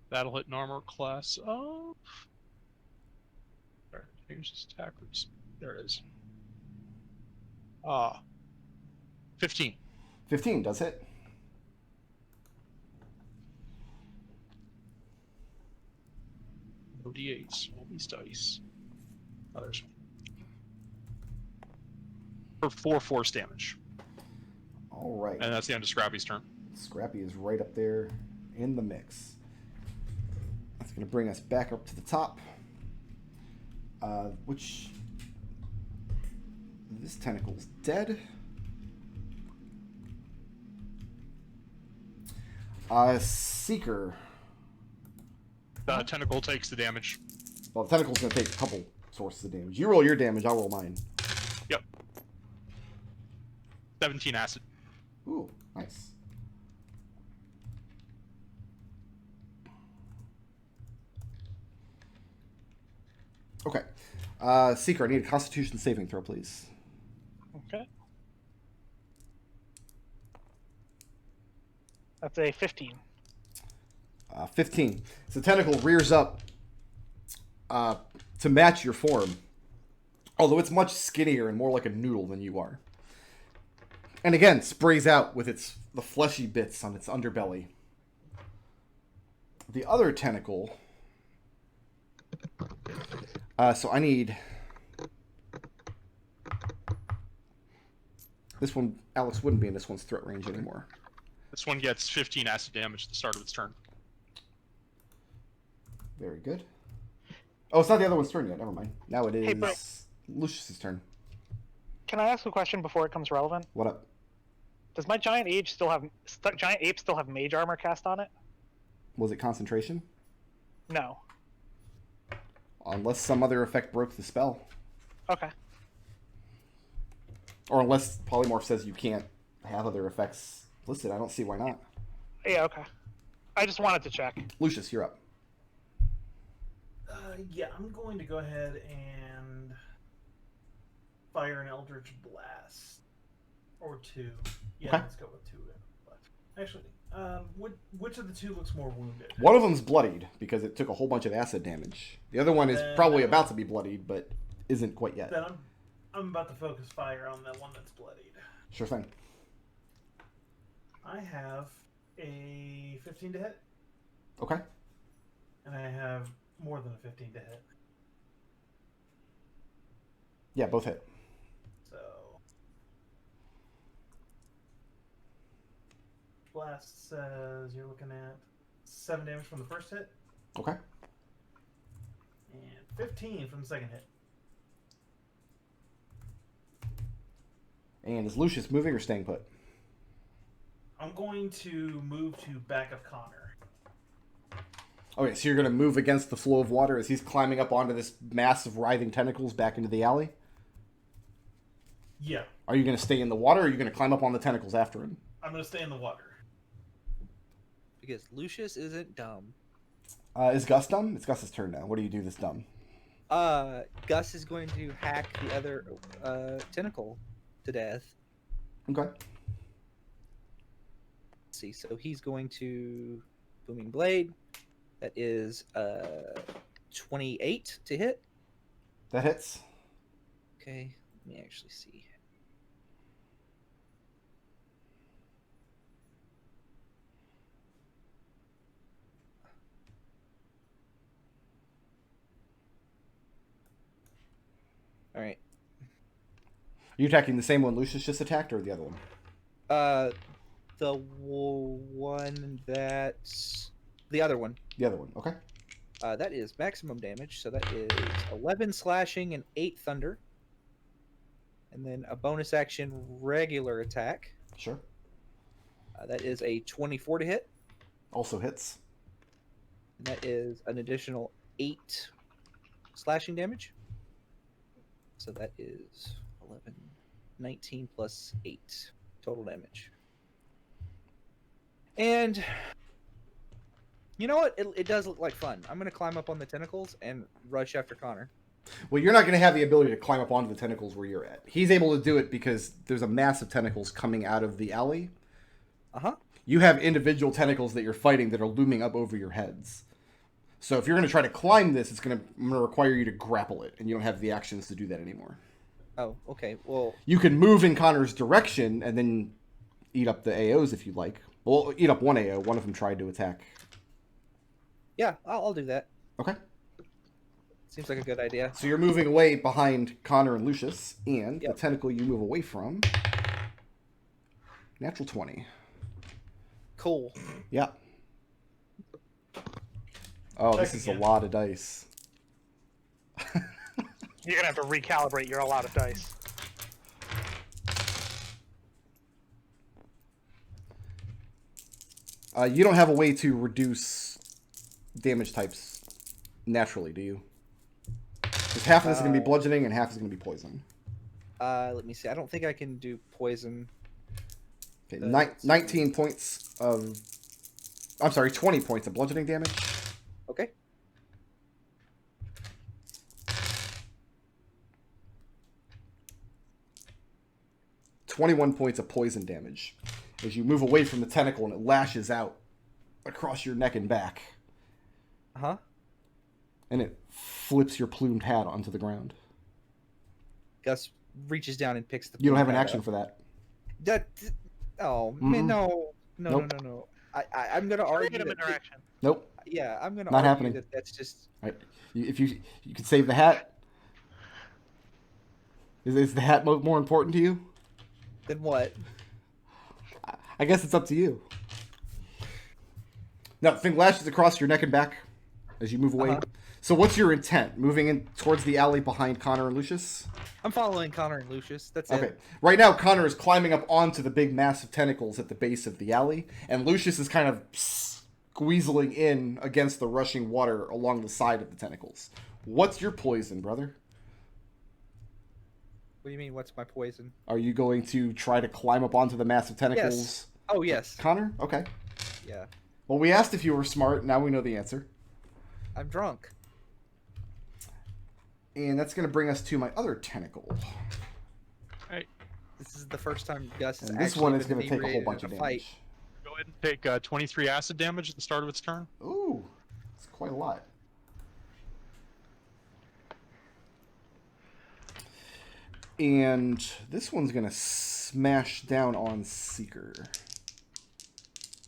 Speaker 5: That'll hit an armor class of. Sorry, here's his attack. There it is. 15.
Speaker 2: 15 does hit.
Speaker 5: No D8s. All these dice. Oh, there's one. For 4 force damage.
Speaker 2: All right.
Speaker 5: And that's the end of Scrappy's turn.
Speaker 2: Scrappy is right up there in the mix. That's going to bring us back up to the top. Which... This tentacle's dead. Seeker.
Speaker 5: The tentacle takes the damage.
Speaker 2: Well, the tentacle's going to take a couple sources of damage. You roll your damage, I'll roll mine.
Speaker 5: Yep. 17 acid.
Speaker 2: Ooh, nice. Okay. Seeker, I need a Constitution saving throw, please.
Speaker 3: Okay. That's a 15.
Speaker 2: 15. So the tentacle rears up to match your form, although it's much skinnier and more like a noodle than you are. And again, sprays out with the fleshy bits on its underbelly. The other tentacle... so I need... This one, Alex wouldn't be in this one's threat range anymore.
Speaker 5: This one gets 15 acid damage at the start of its turn.
Speaker 2: Very good. Oh, it's not the other one's turn yet. Never mind. Now it is
Speaker 3: Hey, but-
Speaker 2: Lucius's turn.
Speaker 3: Can I ask a question before it comes relevant?
Speaker 2: What up?
Speaker 3: Does my giant ape still have mage armor cast on it?
Speaker 2: Was it concentration?
Speaker 3: No.
Speaker 2: Unless some other effect broke the spell.
Speaker 3: Okay.
Speaker 2: Or unless Polymorph says you can't have other effects listed. I don't see why not.
Speaker 3: Yeah, okay. I just wanted to check.
Speaker 2: Lucius, you're up.
Speaker 6: Yeah, I'm going to go ahead and fire an Eldritch Blast. Or 2. Yeah,
Speaker 2: Okay.
Speaker 6: let's go with 2. Actually, which of the 2 looks more wounded?
Speaker 2: One of them's bloodied because it took a whole bunch of acid damage. The other one is probably about to be bloodied, but isn't quite yet.
Speaker 6: Then I'm about to focus fire on the one that's bloodied.
Speaker 2: Sure thing.
Speaker 6: I have a 15 to hit,
Speaker 2: Okay.
Speaker 6: and I have more than a 15 to hit.
Speaker 2: Yeah, both hit.
Speaker 6: So Blast says you're looking at 7 damage from the first hit,
Speaker 2: Okay.
Speaker 6: and 15 from the second hit.
Speaker 2: And is Lucius moving or staying put?
Speaker 6: I'm going to move to back of Connor.
Speaker 2: Okay, so you're going to move against the flow of water as he's climbing up onto this mass of writhing tentacles back into the alley?
Speaker 6: Yeah,
Speaker 2: Are you going to stay in the water, or are you going to climb up on the tentacles after him?
Speaker 6: I'm gonna stay in the water.
Speaker 1: Because Lucius isn't dumb.
Speaker 2: Is Gus dumb? It's Gus's turn now. What do you do this dumb?
Speaker 1: Gus is going to hack the other tentacle to death.
Speaker 2: Okay.
Speaker 1: Let's see, so he's going to Booming Blade. That is 28 to hit.
Speaker 2: That hits.
Speaker 1: Okay, let me actually see. All right.
Speaker 2: Are you attacking the same one Lucius just attacked, or the other one?
Speaker 1: The one that's the other one.
Speaker 2: The other one. Okay.
Speaker 1: That is maximum damage, so that is 11 slashing and 8 thunder. And then a bonus action regular attack.
Speaker 2: Sure.
Speaker 1: That is a 24 to hit.
Speaker 2: Also hits.
Speaker 1: And that is an additional 8 slashing damage. So that is 11, 19 plus 8 total damage. And you know what? It does look like fun. I'm going to climb up on the tentacles and rush after Connor.
Speaker 2: Well, you're not going to have the ability to climb up onto the tentacles where you're at. He's able to do it because there's a mass of tentacles coming out of the alley.
Speaker 1: Uh-huh.
Speaker 2: You have individual tentacles that you're fighting that are looming up over your heads. So if you're going to try to climb this, I'm going to require you to grapple it, and you don't have the actions to do that anymore.
Speaker 1: Oh, okay. Well,
Speaker 2: You can move in Connor's direction and then eat up the AOs if you'd like. Well, eat up one AO. One of them tried to attack.
Speaker 1: yeah, I'll do that.
Speaker 2: Okay.
Speaker 1: Seems like a good idea.
Speaker 2: So you're moving away behind Connor and Lucius, and
Speaker 1: Yep.
Speaker 2: the tentacle you move away from. Natural 20.
Speaker 1: Cool.
Speaker 2: Yeah. Oh, this
Speaker 6: Check
Speaker 2: is
Speaker 6: again.
Speaker 2: a lot of dice.
Speaker 3: You're gonna have to recalibrate your allotted dice.
Speaker 2: You don't have a way to reduce damage types naturally, do you? Because half of this is going to be bludgeoning and half is going to be poison.
Speaker 1: Let me see. I don't think I can do poison.
Speaker 2: Okay, 19 points of... I'm sorry, 20 points of bludgeoning damage.
Speaker 1: Okay.
Speaker 2: .21 points of poison damage as you move away from the tentacle and it lashes out across your neck and back.
Speaker 1: Uh-huh.
Speaker 2: And it flips your plumed hat onto the ground.
Speaker 1: Gus reaches down and picks the...
Speaker 2: You don't have an
Speaker 1: hat
Speaker 2: action
Speaker 1: up.
Speaker 2: for that.
Speaker 1: Oh, man,
Speaker 2: Mhm.
Speaker 1: no.
Speaker 2: Nope.
Speaker 1: No. I'm going to
Speaker 3: Bring
Speaker 1: argue
Speaker 3: him in
Speaker 1: that...
Speaker 3: direction.
Speaker 2: Nope.
Speaker 1: Yeah, I'm going to
Speaker 2: Not
Speaker 1: argue
Speaker 2: happening.
Speaker 1: that that's just...
Speaker 2: Right. If you could save the hat. Is the hat more important to you?
Speaker 1: Then what?
Speaker 2: I guess it's up to you. Now, the thing lashes across your neck and back as you move away.
Speaker 1: Uh-huh.
Speaker 2: So what's your intent? Moving in towards the alley behind Connor and Lucius?
Speaker 1: I'm follling Connor and Lucius. That's
Speaker 2: Okay.
Speaker 1: it.
Speaker 2: Right now, Connor is climbing up onto the big massive tentacles at the base of the alley, and Lucius is kind of squeezing in against the rushing water along the side of the tentacles. What's your poison, brother?
Speaker 1: What do you mean, what's my poison?
Speaker 2: Are you going to try to climb up onto the massive tentacles?
Speaker 1: Yes. Oh, yes.
Speaker 2: Connor? Okay.
Speaker 1: Yeah.
Speaker 2: Well, we asked if you were smart. Now we know the answer.
Speaker 1: I'm drunk.
Speaker 2: And that's going to bring us to my other tentacle.
Speaker 1: This is the first time Gus has
Speaker 2: And this
Speaker 1: actually
Speaker 2: one is
Speaker 1: been
Speaker 2: going to take a whole
Speaker 1: inebriated
Speaker 2: bunch
Speaker 1: in
Speaker 2: of
Speaker 1: a fight.
Speaker 2: damage.
Speaker 5: Go ahead and take 23 acid damage at the start of its turn.
Speaker 2: Ooh, it's quite a lot. And this one's going to smash down on Seeker.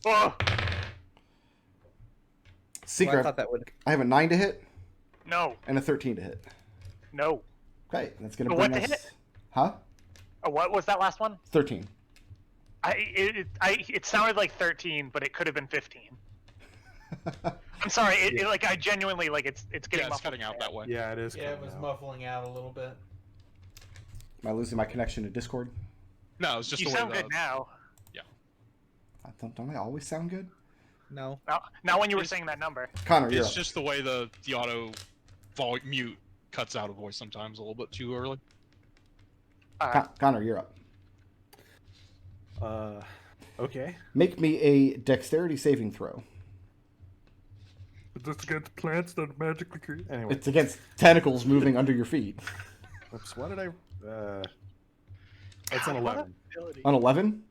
Speaker 3: Oh,
Speaker 2: Seeker,
Speaker 1: Well, I thought that would...
Speaker 2: I have a 9 to hit
Speaker 3: no,
Speaker 2: and a 13 to hit.
Speaker 3: no.
Speaker 2: Okay, that's going to
Speaker 3: A
Speaker 2: bring
Speaker 3: what to
Speaker 2: us...
Speaker 3: hit?
Speaker 2: Huh?
Speaker 3: What was that last one?
Speaker 2: 13.
Speaker 3: It sounded like 13, but it could have been 15. I'm sorry. I genuinely it's getting
Speaker 5: Yeah, it's
Speaker 3: muffled.
Speaker 5: cutting out that way.
Speaker 4: Yeah, it is.
Speaker 6: Yeah, it
Speaker 4: coming
Speaker 6: was
Speaker 4: out.
Speaker 6: muffling out a little bit.
Speaker 2: Am I losing my connection to Discord?
Speaker 5: No, it's just
Speaker 3: You
Speaker 5: the way
Speaker 3: sound
Speaker 5: the,
Speaker 3: good now.
Speaker 2: Don't I always sound good?
Speaker 1: No.
Speaker 3: Now when you were saying that number.
Speaker 2: Connor, you're
Speaker 5: It's
Speaker 2: up.
Speaker 5: just the way the auto mute cuts out a voice sometimes a little bit too early.
Speaker 2: Connor, you're up.
Speaker 4: Okay.
Speaker 2: Make me a dexterity saving throw.
Speaker 4: Just against plants that magically create. Anyway.
Speaker 2: It's against tentacles moving under your feet.
Speaker 4: Oops, what did I... That's an 11.
Speaker 2: On 11?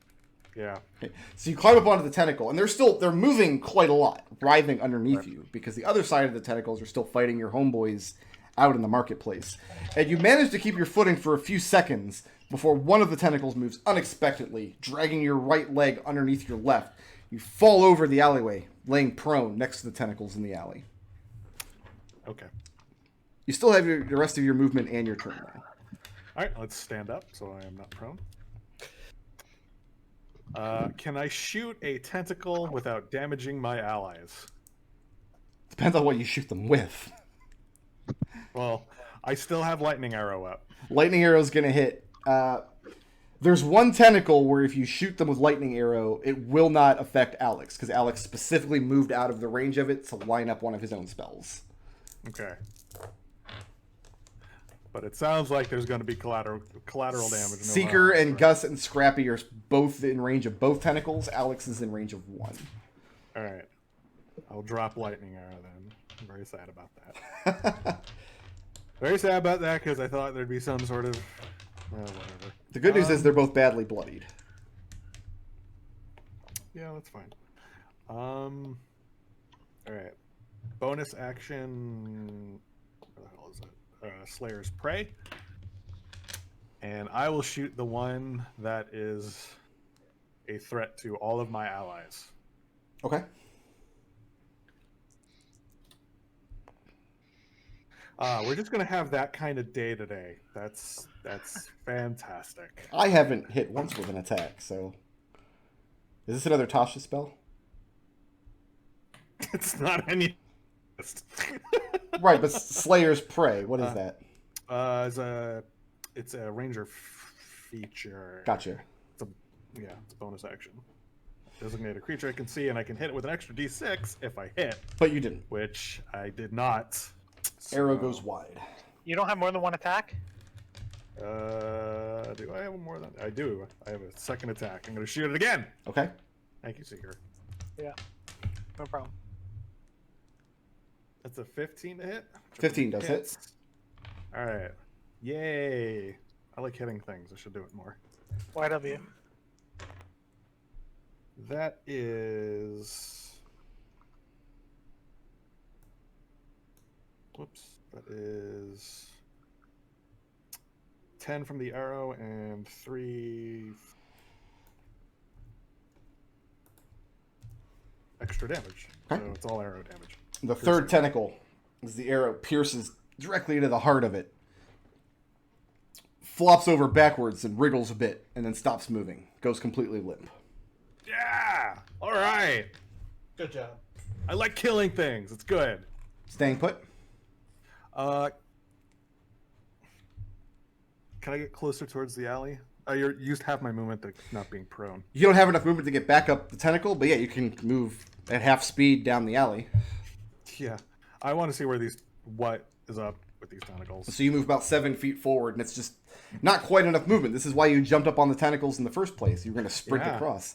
Speaker 4: Yeah.
Speaker 2: Okay. So you climb up onto the tentacle, and they're moving quite a lot, writhing underneath you, because the other side of the tentacles are still fighting your homeboys out in the marketplace. And you manage to keep your footing for a few seconds before one of the tentacles moves unexpectedly, dragging your right leg underneath your left. You fall over the alleyway, laying prone next to the tentacles in the alley.
Speaker 4: Okay.
Speaker 2: You still have the rest of your movement and your turn now.
Speaker 4: Alright, let's stand up so I am not prone. Can I shoot a tentacle without damaging my allies?
Speaker 2: Depends on what you shoot them with.
Speaker 4: Well, I still have lightning arrow up.
Speaker 2: Lightning arrow's gonna hit. There's one tentacle where if you shoot them with lightning arrow, it will not affect Alex, because Alex specifically moved out of the range of it to line up one of his own spells.
Speaker 4: Okay. But it sounds like there's going to be collateral damage. No
Speaker 2: Seeker
Speaker 4: matter
Speaker 2: and
Speaker 4: what.
Speaker 2: Gus and Scrappy are both in range of both tentacles. Alex is in range of one.
Speaker 4: Alright. I'll drop lightning arrow then. I'm very sad about that. Very sad about that because I thought there'd be some sort of... Well, whatever.
Speaker 2: The good news is they're both badly bloodied.
Speaker 4: Yeah, that's fine. Alright. Bonus action... Where the hell is it? Slayer's Prey. And I will shoot the one that is a threat to all of my allies.
Speaker 2: Okay.
Speaker 4: We're just gonna have that kind of day today. That's fantastic.
Speaker 2: I haven't hit once with an attack, so... Is this another Tasha spell?
Speaker 4: It's not any.
Speaker 2: Right, but Slayer's Prey, what is that?
Speaker 4: It's a ranger feature.
Speaker 2: Gotcha.
Speaker 4: It's a bonus action. Designate a creature I can see, and I can hit it with an extra d6 if I hit,
Speaker 2: But you didn't.
Speaker 4: which I did not.
Speaker 2: Arrow
Speaker 4: So,
Speaker 2: goes wide.
Speaker 3: You don't have more than one attack?
Speaker 4: Do I have more than I do? I have a second attack. I'm going to shoot it again.
Speaker 2: Okay.
Speaker 4: Thank you, Seeker.
Speaker 3: Yeah. No problem.
Speaker 4: That's a 15 to hit.
Speaker 2: 15 does hit.
Speaker 4: Hits. All right. Yay! I like hitting things. I should do it more.
Speaker 3: YW.
Speaker 4: That is. Whoops. That is 10 from the arrow and 3 extra damage.
Speaker 2: Okay.
Speaker 4: So it's all arrow damage.
Speaker 2: The third tentacle, as the arrow pierces directly into the heart of it, flops over backwards and wriggles a bit, and then stops moving. Goes completely limp.
Speaker 4: Yeah! All right.
Speaker 6: Good job.
Speaker 4: I like killing things. It's good.
Speaker 2: Staying put.
Speaker 4: Can I get closer towards the alley? You used half my movement to not being prone.
Speaker 2: You don't have enough movement to get back up the tentacle, but yeah, you can move at half speed down the alley.
Speaker 4: Yeah, I want to see what is up with these tentacles.
Speaker 2: So you move about 7 feet forward, and it's just not quite enough movement. This is why you jumped up on the tentacles in the first place. You were going to sprint
Speaker 4: Yeah.
Speaker 2: across.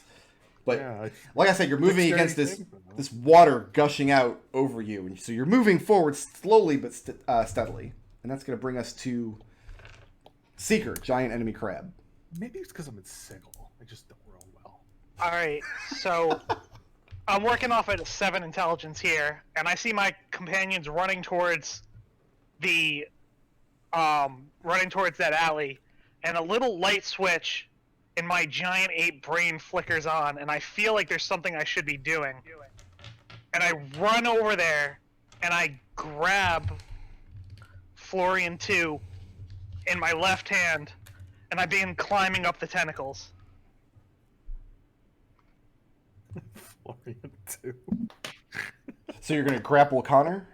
Speaker 2: But
Speaker 4: Yeah,
Speaker 2: like I said, you're moving against
Speaker 4: Dexterity
Speaker 2: this
Speaker 4: saving throw.
Speaker 2: this water gushing out over you, and so you're moving forward slowly but steadily. And that's going to bring us to Seeker, giant enemy crab.
Speaker 4: Maybe it's because I'm in Sigil. I just don't roll well.
Speaker 3: Alright, so I'm working off at a 7 intelligence here, and I see my companions running towards the running towards that alley, and a little light switch in my giant ape brain flickers on, and I feel like there's something I should be doing. And I run over there, and I grab Florian 2 in my left hand, and I begin climbing up the tentacles.
Speaker 4: Florian 2.
Speaker 2: So you're going to grapple Connor?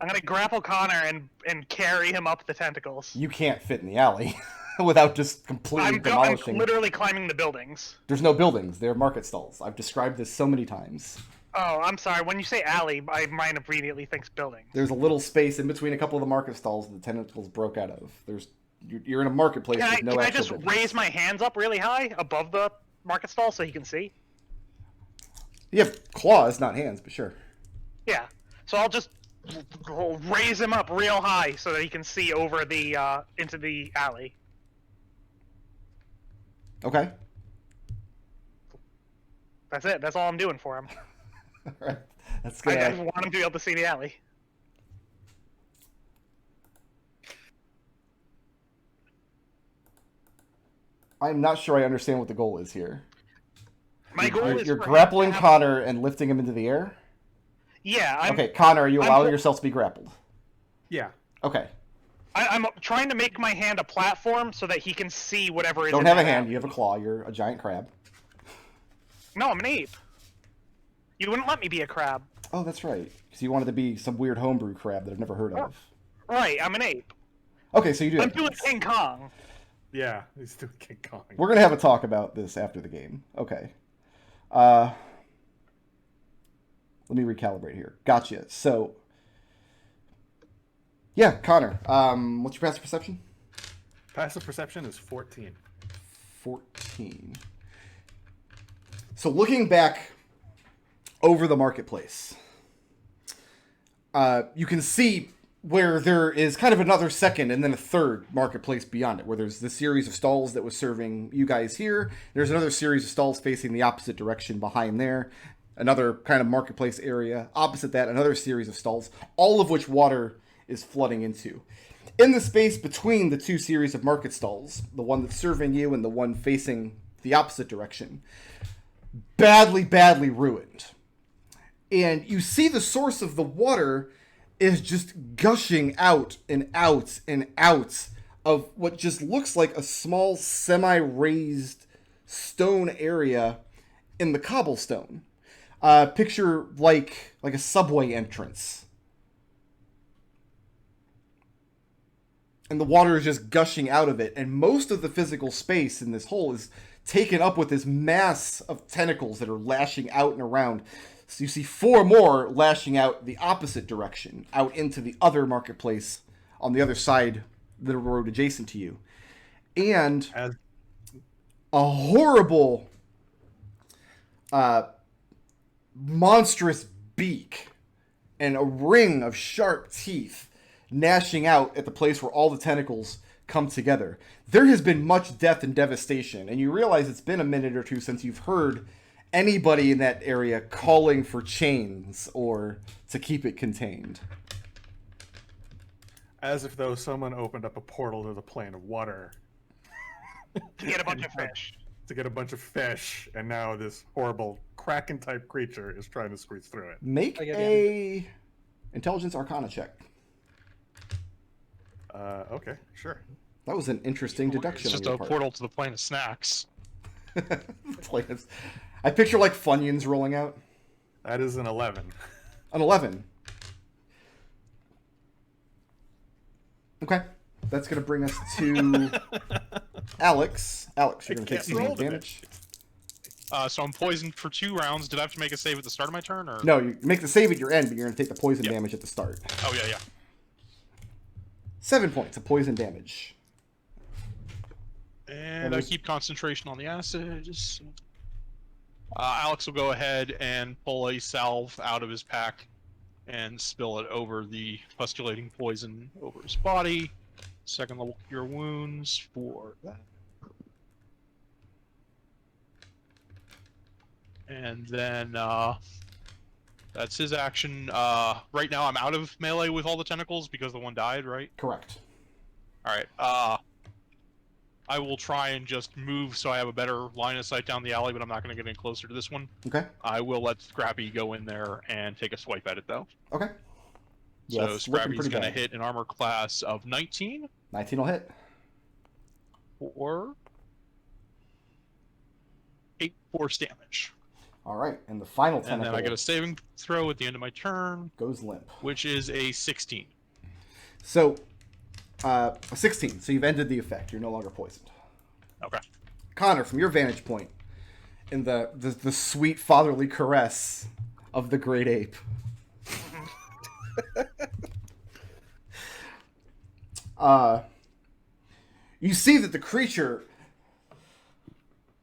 Speaker 3: I'm gonna grapple Connor and carry him up the tentacles.
Speaker 2: You can't fit in the alley without just completely
Speaker 3: I'm
Speaker 2: demolishing.
Speaker 3: literally climbing the buildings.
Speaker 2: There's no buildings. They're market stalls. I've described this so many times.
Speaker 3: Oh, I'm sorry. When you say alley, my mind immediately thinks building.
Speaker 2: There's a little space in between a couple of the market stalls that the tentacles broke out of. You're in a marketplace with no
Speaker 3: Can I
Speaker 2: actual
Speaker 3: just
Speaker 2: business.
Speaker 3: raise my hands up really high above the market stall so he can see?
Speaker 2: You have claws, not hands, but sure.
Speaker 3: Yeah. So I'll just raise him up real high so that he can see over the into the alley.
Speaker 2: Okay.
Speaker 3: That's it. That's all I'm doing for him.
Speaker 2: All right. That's
Speaker 3: I
Speaker 2: gonna.
Speaker 3: just want him to be able to see the alley.
Speaker 2: I'm not sure I understand what the goal is here.
Speaker 3: My goal is
Speaker 2: You're
Speaker 3: for him
Speaker 2: grappling
Speaker 3: to have-
Speaker 2: Connor and lifting him into the air?
Speaker 3: Yeah.
Speaker 2: Okay, Connor, are you allowing
Speaker 3: I'm-
Speaker 2: yourself to be grappled?
Speaker 4: Yeah.
Speaker 2: Okay.
Speaker 3: I'm trying to make my hand a platform so that he can see whatever is
Speaker 2: Don't
Speaker 3: in
Speaker 2: have a
Speaker 3: that
Speaker 2: hand,
Speaker 3: alley.
Speaker 2: you have a claw, you're a giant crab.
Speaker 3: No, I'm an ape. You wouldn't let me be a crab.
Speaker 2: Oh, that's right. Because you wanted to be some weird homebrew crab that I've never heard of.
Speaker 3: Right, I'm an ape.
Speaker 2: Okay, so you do
Speaker 3: I'm
Speaker 2: have
Speaker 3: doing
Speaker 2: hands.
Speaker 3: King Kong.
Speaker 4: Yeah, he's doing King Kong.
Speaker 2: We're going to have a talk about this after the game. Okay. Let me recalibrate here. Gotcha. So, yeah, Connor, what's your passive perception?
Speaker 4: Passive perception is 14.
Speaker 2: 14. So looking back over the marketplace, you can see where there is kind of another second and then a third marketplace beyond it, where there's this series of stalls that was serving you guys here. There's another series of stalls facing the opposite direction behind there. Another kind of marketplace area. Opposite that, another series of stalls, all of which water is flooding into. In the space between the two series of market stalls, the one that's serving you and the one facing the opposite direction, badly, badly ruined. And you see the source of the water is just gushing out and out and out of what just looks like a small semi-raised stone area in the cobblestone. Picture like a subway entrance. And the water is just gushing out of it. And most of the physical space in this hole is taken up with this mass of tentacles that are lashing out and around. So you see 4 more lashing out the opposite direction, out into the other marketplace on the other side of the road adjacent to you. And a horrible, monstrous beak and a ring of sharp teeth gnashing out at the place where all the tentacles come together. There has been much death and devastation, and you realize it's been a minute or two since you've heard anybody in that area calling for chains or to keep it contained.
Speaker 4: As if though someone opened up a portal to the plane of water.
Speaker 3: To get a bunch of fish.
Speaker 4: To get a bunch of fish, and now this horrible kraken-type creature is trying to squeeze through it.
Speaker 2: Make a intelligence arcana check.
Speaker 4: Okay, sure.
Speaker 2: That was an interesting deduction.
Speaker 5: It's just
Speaker 2: on
Speaker 5: a
Speaker 2: your part.
Speaker 5: portal to the plane of snacks.
Speaker 2: It's like I picture like Funyuns rolling out.
Speaker 4: That is an 11.
Speaker 2: An 11. Okay. That's going to bring us to Alex. Alex, you're going to take
Speaker 4: can't
Speaker 2: some
Speaker 4: roll the
Speaker 2: damage.
Speaker 5: So I'm poisoned for 2 rounds. Did I have to make a save at the start of my turn, or?
Speaker 2: No, you make the save at your end, but you're going to take the poison
Speaker 5: Yep.
Speaker 2: damage at the start.
Speaker 5: Oh yeah, yeah.
Speaker 2: 7 points of poison damage.
Speaker 5: And I keep concentration on the acid. Alex will go ahead and pull a salve out of his pack and spill it over the pustulating poison over his body. 2nd level cure wounds for that. And then that's his action. Right now I'm out of melee with all the tentacles because the one died, right?
Speaker 2: Correct.
Speaker 5: Alright, I will try and just move so I have a better line of sight down the alley, but I'm not going to get any closer to this one.
Speaker 2: Okay.
Speaker 5: I will let Scrappy go in there and take a swipe at it, though.
Speaker 2: Okay. Yeah,
Speaker 5: So
Speaker 2: it's looking
Speaker 5: Scrappy's
Speaker 2: pretty
Speaker 5: going to
Speaker 2: bad.
Speaker 5: hit an armor class of 19
Speaker 2: 19 will hit.
Speaker 5: for 8 force damage.
Speaker 2: All right. And the final
Speaker 5: And
Speaker 2: tentacle
Speaker 5: then I get a saving throw at the end of my turn,
Speaker 2: goes limp.
Speaker 5: which is a 16.
Speaker 2: So, a 16. So you've ended the effect. You're no longer poisoned.
Speaker 5: Okay.
Speaker 2: Connor, from your vantage point, in the sweet fatherly caress of the great ape. You see that the creature,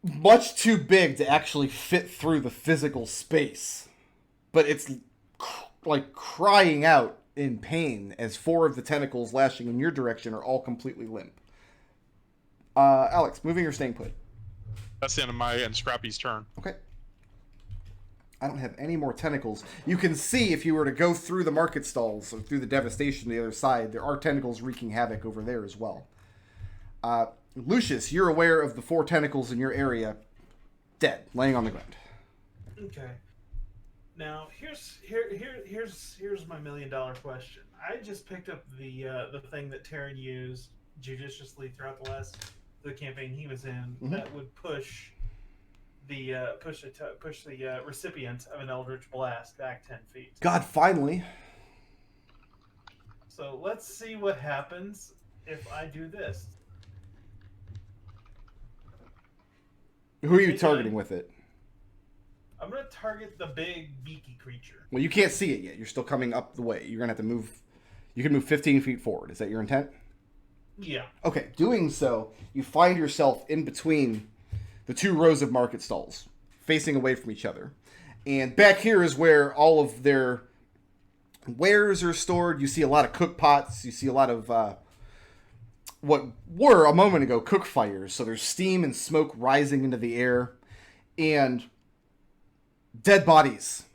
Speaker 2: much too big to actually fit through the physical space, but it's like crying out in pain as 4 of the tentacles lashing in your direction are all completely limp. Alex, moving or staying put?
Speaker 5: That's the end of my and Scrappy's turn.
Speaker 2: Okay. I don't have any more tentacles. You can see if you were to go through the market stalls or through the devastation on the other side, there are tentacles wreaking havoc over there as well. Lucius, you're aware of the 4 tentacles in your area, dead, laying on the ground.
Speaker 6: Okay. Now here's my $1 million question. I just picked up the thing that Terran used judiciously throughout the campaign he was in that would push the recipient of an Eldritch Blast back 10 feet.
Speaker 2: God, finally.
Speaker 6: So let's see what happens if I do this.
Speaker 2: Who are you targeting with it?
Speaker 6: I'm going to target the big beaky creature.
Speaker 2: Well, you can't see it yet. You're still coming up the way. You're going to have to move. You can move 15 feet forward. Is that your intent?
Speaker 6: Yeah.
Speaker 2: Okay. Doing so, you find yourself in between the 2 rows of market stalls, facing away from each other. And back here is where all of their wares are stored. You see a lot of cook pots. You see a lot of what were a moment ago cook fires. So there's steam and smoke rising into the air, and dead bodies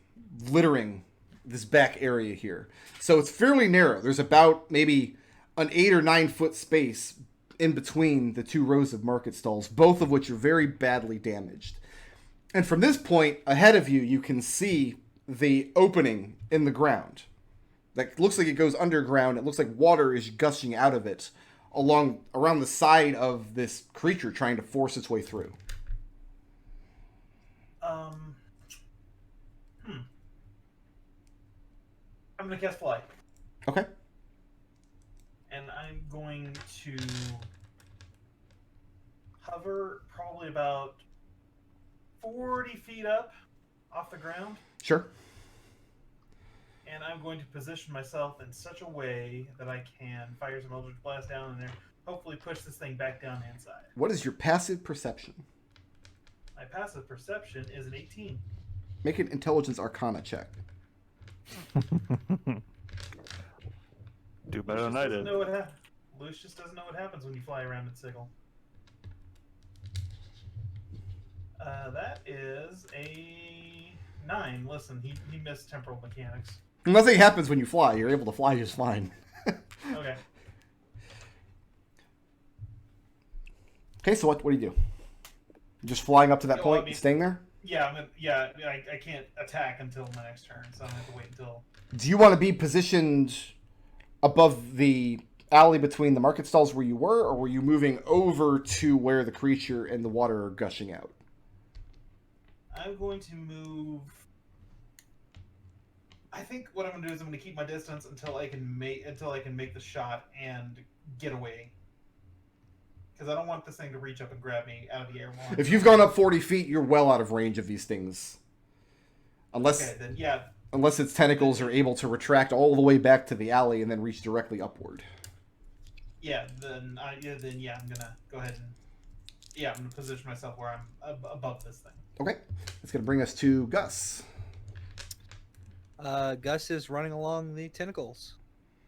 Speaker 2: littering this back area here. So it's fairly narrow. There's about maybe an 8 or 9 foot space in between the 2 rows of market stalls, both of which are very badly damaged. And from this point ahead of you, you can see the opening in the ground. That looks like it goes underground. It looks like water is gushing out of it around the side of this creature trying to force its way through.
Speaker 6: I'm going to cast Fly.
Speaker 2: Okay.
Speaker 6: And I'm going to hover probably about 40 feet up off the ground.
Speaker 2: Sure.
Speaker 6: And I'm going to position myself in such a way that I can fire some Eldritch Blast down in there, hopefully push this thing back down inside.
Speaker 2: What is your passive perception?
Speaker 6: My passive perception is an 18.
Speaker 2: Make an intelligence arcana check.
Speaker 7: Do better than I did.
Speaker 6: Lucius doesn't know what happens when you fly around at Sigil. That is a 9. Listen, he missed temporal mechanics.
Speaker 2: Nothing happens when you fly. You're able to fly just fine.
Speaker 6: Okay.
Speaker 2: Okay, so what do you do? Just flying up to that
Speaker 6: Yeah,
Speaker 2: point,
Speaker 6: well, I mean-
Speaker 2: staying there?
Speaker 6: Yeah, I can't attack until my next turn, so I'm going to have to wait until...
Speaker 2: Do you want to be positioned above the alley between the market stalls where you were, or were you moving over to where the creature and the water are gushing out?
Speaker 6: I'm going to move... I think what I'm going to do is I'm going to keep my distance until I can make the shot and get away. Because I don't want this thing to reach up and grab me out of the air.
Speaker 2: If you've gone up 40 feet, you're well out of range of these things. Unless its tentacles are able to retract all the way back to the alley and then reach directly upward.
Speaker 6: Then I'm gonna go ahead and I'm gonna position myself where I'm above this thing.
Speaker 2: Okay, that's gonna bring us to Gus.
Speaker 1: Gus is running along the tentacles,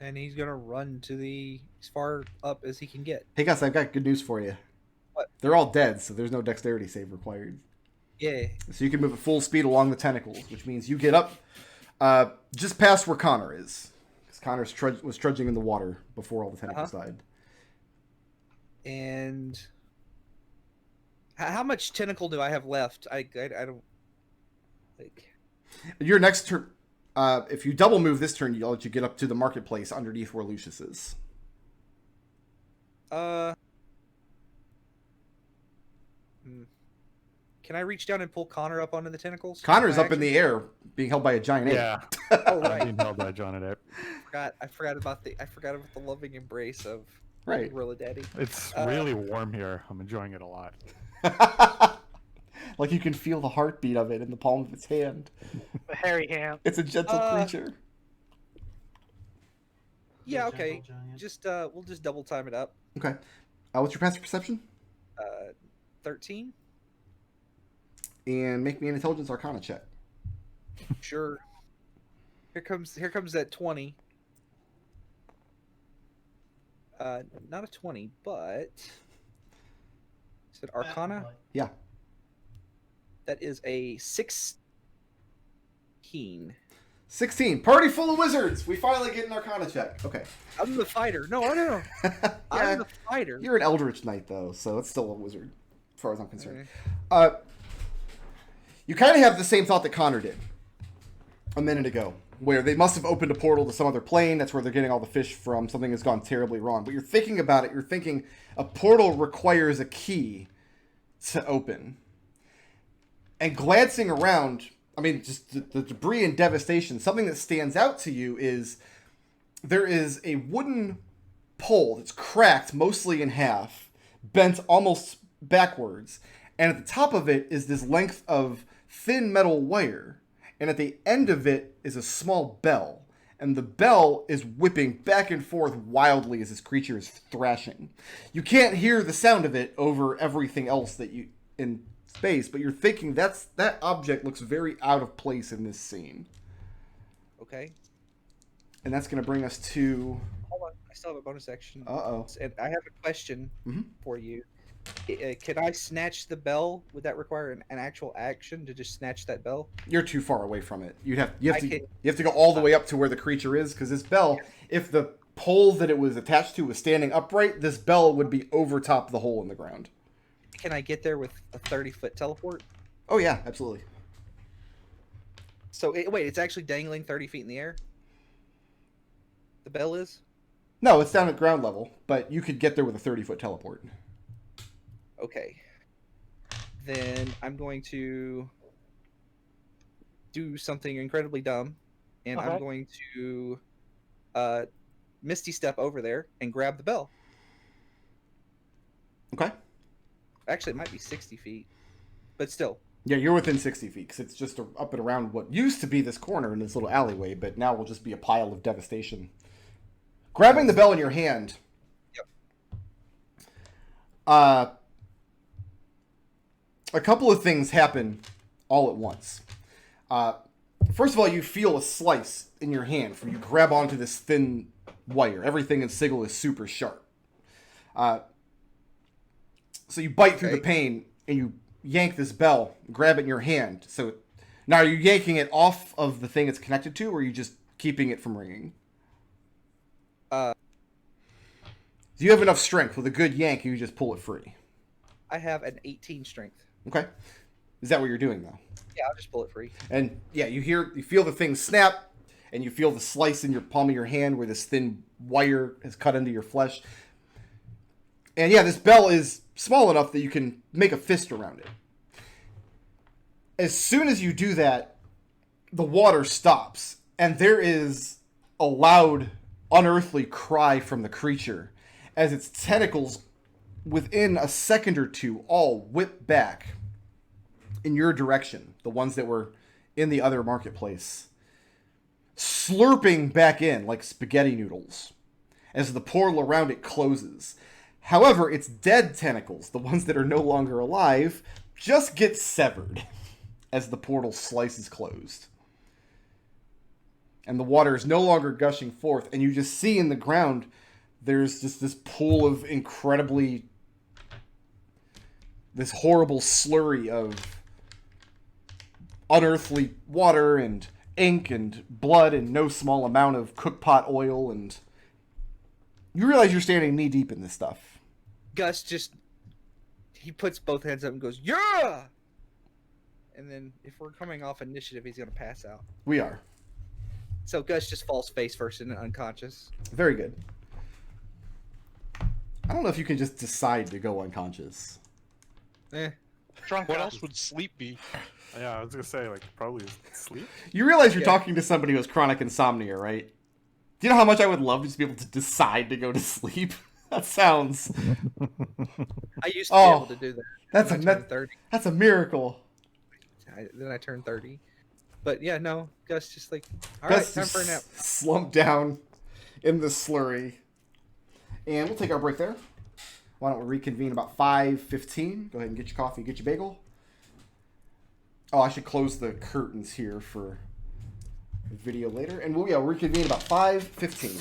Speaker 1: and he's gonna run to as far up as he can get.
Speaker 2: Hey Gus, I've got good news for you.
Speaker 1: What?
Speaker 2: They're all dead, so there's no dexterity save required.
Speaker 1: Yeah.
Speaker 2: So you can move at full speed along the tentacles, which means you get up just past where Connor is. Because Connor was trudging in the water before all the tentacles died.
Speaker 1: And how much tentacle do I have left? I don't... like...
Speaker 2: Your next turn, if you double move this turn, I'll let you get up to the marketplace underneath where Lucius is.
Speaker 1: Can I reach down and pull Connor up onto the tentacles?
Speaker 2: Connor's up in the air, being held by a giant ape.
Speaker 7: Yeah.
Speaker 1: Oh, right.
Speaker 7: Being held by John and Ape.
Speaker 1: I forgot about the loving embrace of
Speaker 2: Right.
Speaker 1: Gorilla Daddy.
Speaker 7: It's really warm here. I'm enjoying it a lot.
Speaker 2: Like you can feel the heartbeat of it in the palm of its hand.
Speaker 3: hairy hand.
Speaker 2: It's a gentle
Speaker 1: Uh,
Speaker 2: creature.
Speaker 1: Yeah,
Speaker 6: The
Speaker 1: okay.
Speaker 6: gentle giant.
Speaker 1: Just we'll just double time it up.
Speaker 2: Okay. What's your passive perception?
Speaker 1: 13.
Speaker 2: And make me an intelligence arcana check.
Speaker 1: Sure. Here comes that 20. Not a 20, but is it Arcana?
Speaker 2: Yeah.
Speaker 1: That is a 16.
Speaker 2: 16. Party full of wizards. We finally get an arcana check. Okay.
Speaker 1: I'm the fighter. No.
Speaker 2: Yeah,
Speaker 1: I'm the fighter.
Speaker 2: you're an Eldritch Knight, though, so it's still a wizard, as far as I'm concerned.
Speaker 1: Okay.
Speaker 2: You kind of have the same thought that Connor did a minute ago, where they must have opened a portal to some other plane. That's where they're getting all the fish from. Something has gone terribly wrong. But you're thinking about it. You're thinking a portal requires a key to open. And glancing around, I mean, just the debris and devastation, something that stands out to you is there is a wooden pole that's cracked mostly in half, bent almost backwards. And at the top of it is this length of thin metal wire. And at the end of it is a small bell. And the bell is whipping back and forth wildly as this creature is thrashing. You can't hear the sound of it over everything else that you in space, but you're thinking that object looks very out of place in this scene.
Speaker 1: Okay.
Speaker 2: And that's going to bring us to...
Speaker 1: Hold on. I still have a bonus action.
Speaker 2: Uh-oh.
Speaker 1: And I have a question
Speaker 2: Mhm.
Speaker 1: for you. Can I snatch the bell? Would that require an actual action to just snatch that bell?
Speaker 2: You're too far away from it. You have
Speaker 1: I
Speaker 2: to go all the way up to where the creature is, because this bell, if the pole that it was attached to was standing upright, this bell would be over top the hole in the ground.
Speaker 1: Can I get there with a 30-foot teleport?
Speaker 2: Oh yeah, absolutely.
Speaker 1: So wait, it's actually dangling 30 feet in the air? The bell is?
Speaker 2: No, it's down at ground level, but you could get there with a 30-foot teleport.
Speaker 1: Okay. Then I'm going to do something incredibly dumb, and I'm
Speaker 3: Okay.
Speaker 1: going to Misty Step over there and grab the bell.
Speaker 2: Okay.
Speaker 1: Actually, it might be 60 feet, but still.
Speaker 2: Yeah, you're within 60 feet, because it's just up and around what used to be this corner in this little alleyway, but now will just be a pile of devastation. Grabbing the bell in your hand.
Speaker 1: Yep.
Speaker 2: A couple of things happen all at once. First of all, you feel a slice in your hand from you grab onto this thin wire. Everything in Sigil is super sharp. So you bite through the pain and you yank this bell, grab it in your hand. So now are you yanking it off of the thing it's connected to, or are you just keeping it from ringing? Do you have enough strength with a good yank? You just pull it free.
Speaker 1: I have an 18 strength.
Speaker 2: Okay. Is that what you're doing though?
Speaker 1: Yeah, I'll just pull it free.
Speaker 2: And yeah, you feel the thing snap, and you feel the slice in your palm of your hand where this thin wire has cut into your flesh. And yeah, this bell is small enough that you can make a fist around it. As soon as you do that, the water stops, and there is a loud, unearthly cry from the creature as its tentacles, within a second or two, all whip back in your direction, the ones that were in the other marketplace, slurping back in like spaghetti noodles as the portal around it closes. However, its dead tentacles, the ones that are no longer alive, just get severed as the portal slices closed. And the water is no longer gushing forth, and you just see in the ground there's just this pool of this horrible slurry of unearthly water and ink and blood and no small amount of cookpot oil, and you realize you're standing knee deep in this stuff.
Speaker 1: Gus he puts both hands up and goes, "Yeah!" And then if we're coming off initiative, he's going to pass out.
Speaker 2: We are.
Speaker 1: So Gus just falls face first and unconscious.
Speaker 2: Very good. I don't know if you can just decide to go unconscious.
Speaker 3: Drunk.
Speaker 5: What else would sleep be?
Speaker 4: Yeah, I was gonna say like probably sleep.
Speaker 2: You realize you're
Speaker 1: Yeah.
Speaker 2: talking to somebody who has chronic insomnia, right? Do you know how much I would love to just be able to decide to go to sleep? That sounds...
Speaker 1: I used to be able to do that.
Speaker 2: That's
Speaker 1: When I turned 30.
Speaker 2: that's a miracle.
Speaker 1: Then I turned 30. But yeah, no, Gus just like, all right,
Speaker 2: Gus
Speaker 1: time for a nap.
Speaker 2: slump down in the slurry. And we'll take our break there. Why don't we reconvene about 5:15? Go ahead and get your coffee, get your bagel. Oh, I should close the curtains here for video later. And we'll reconvene about 5:15.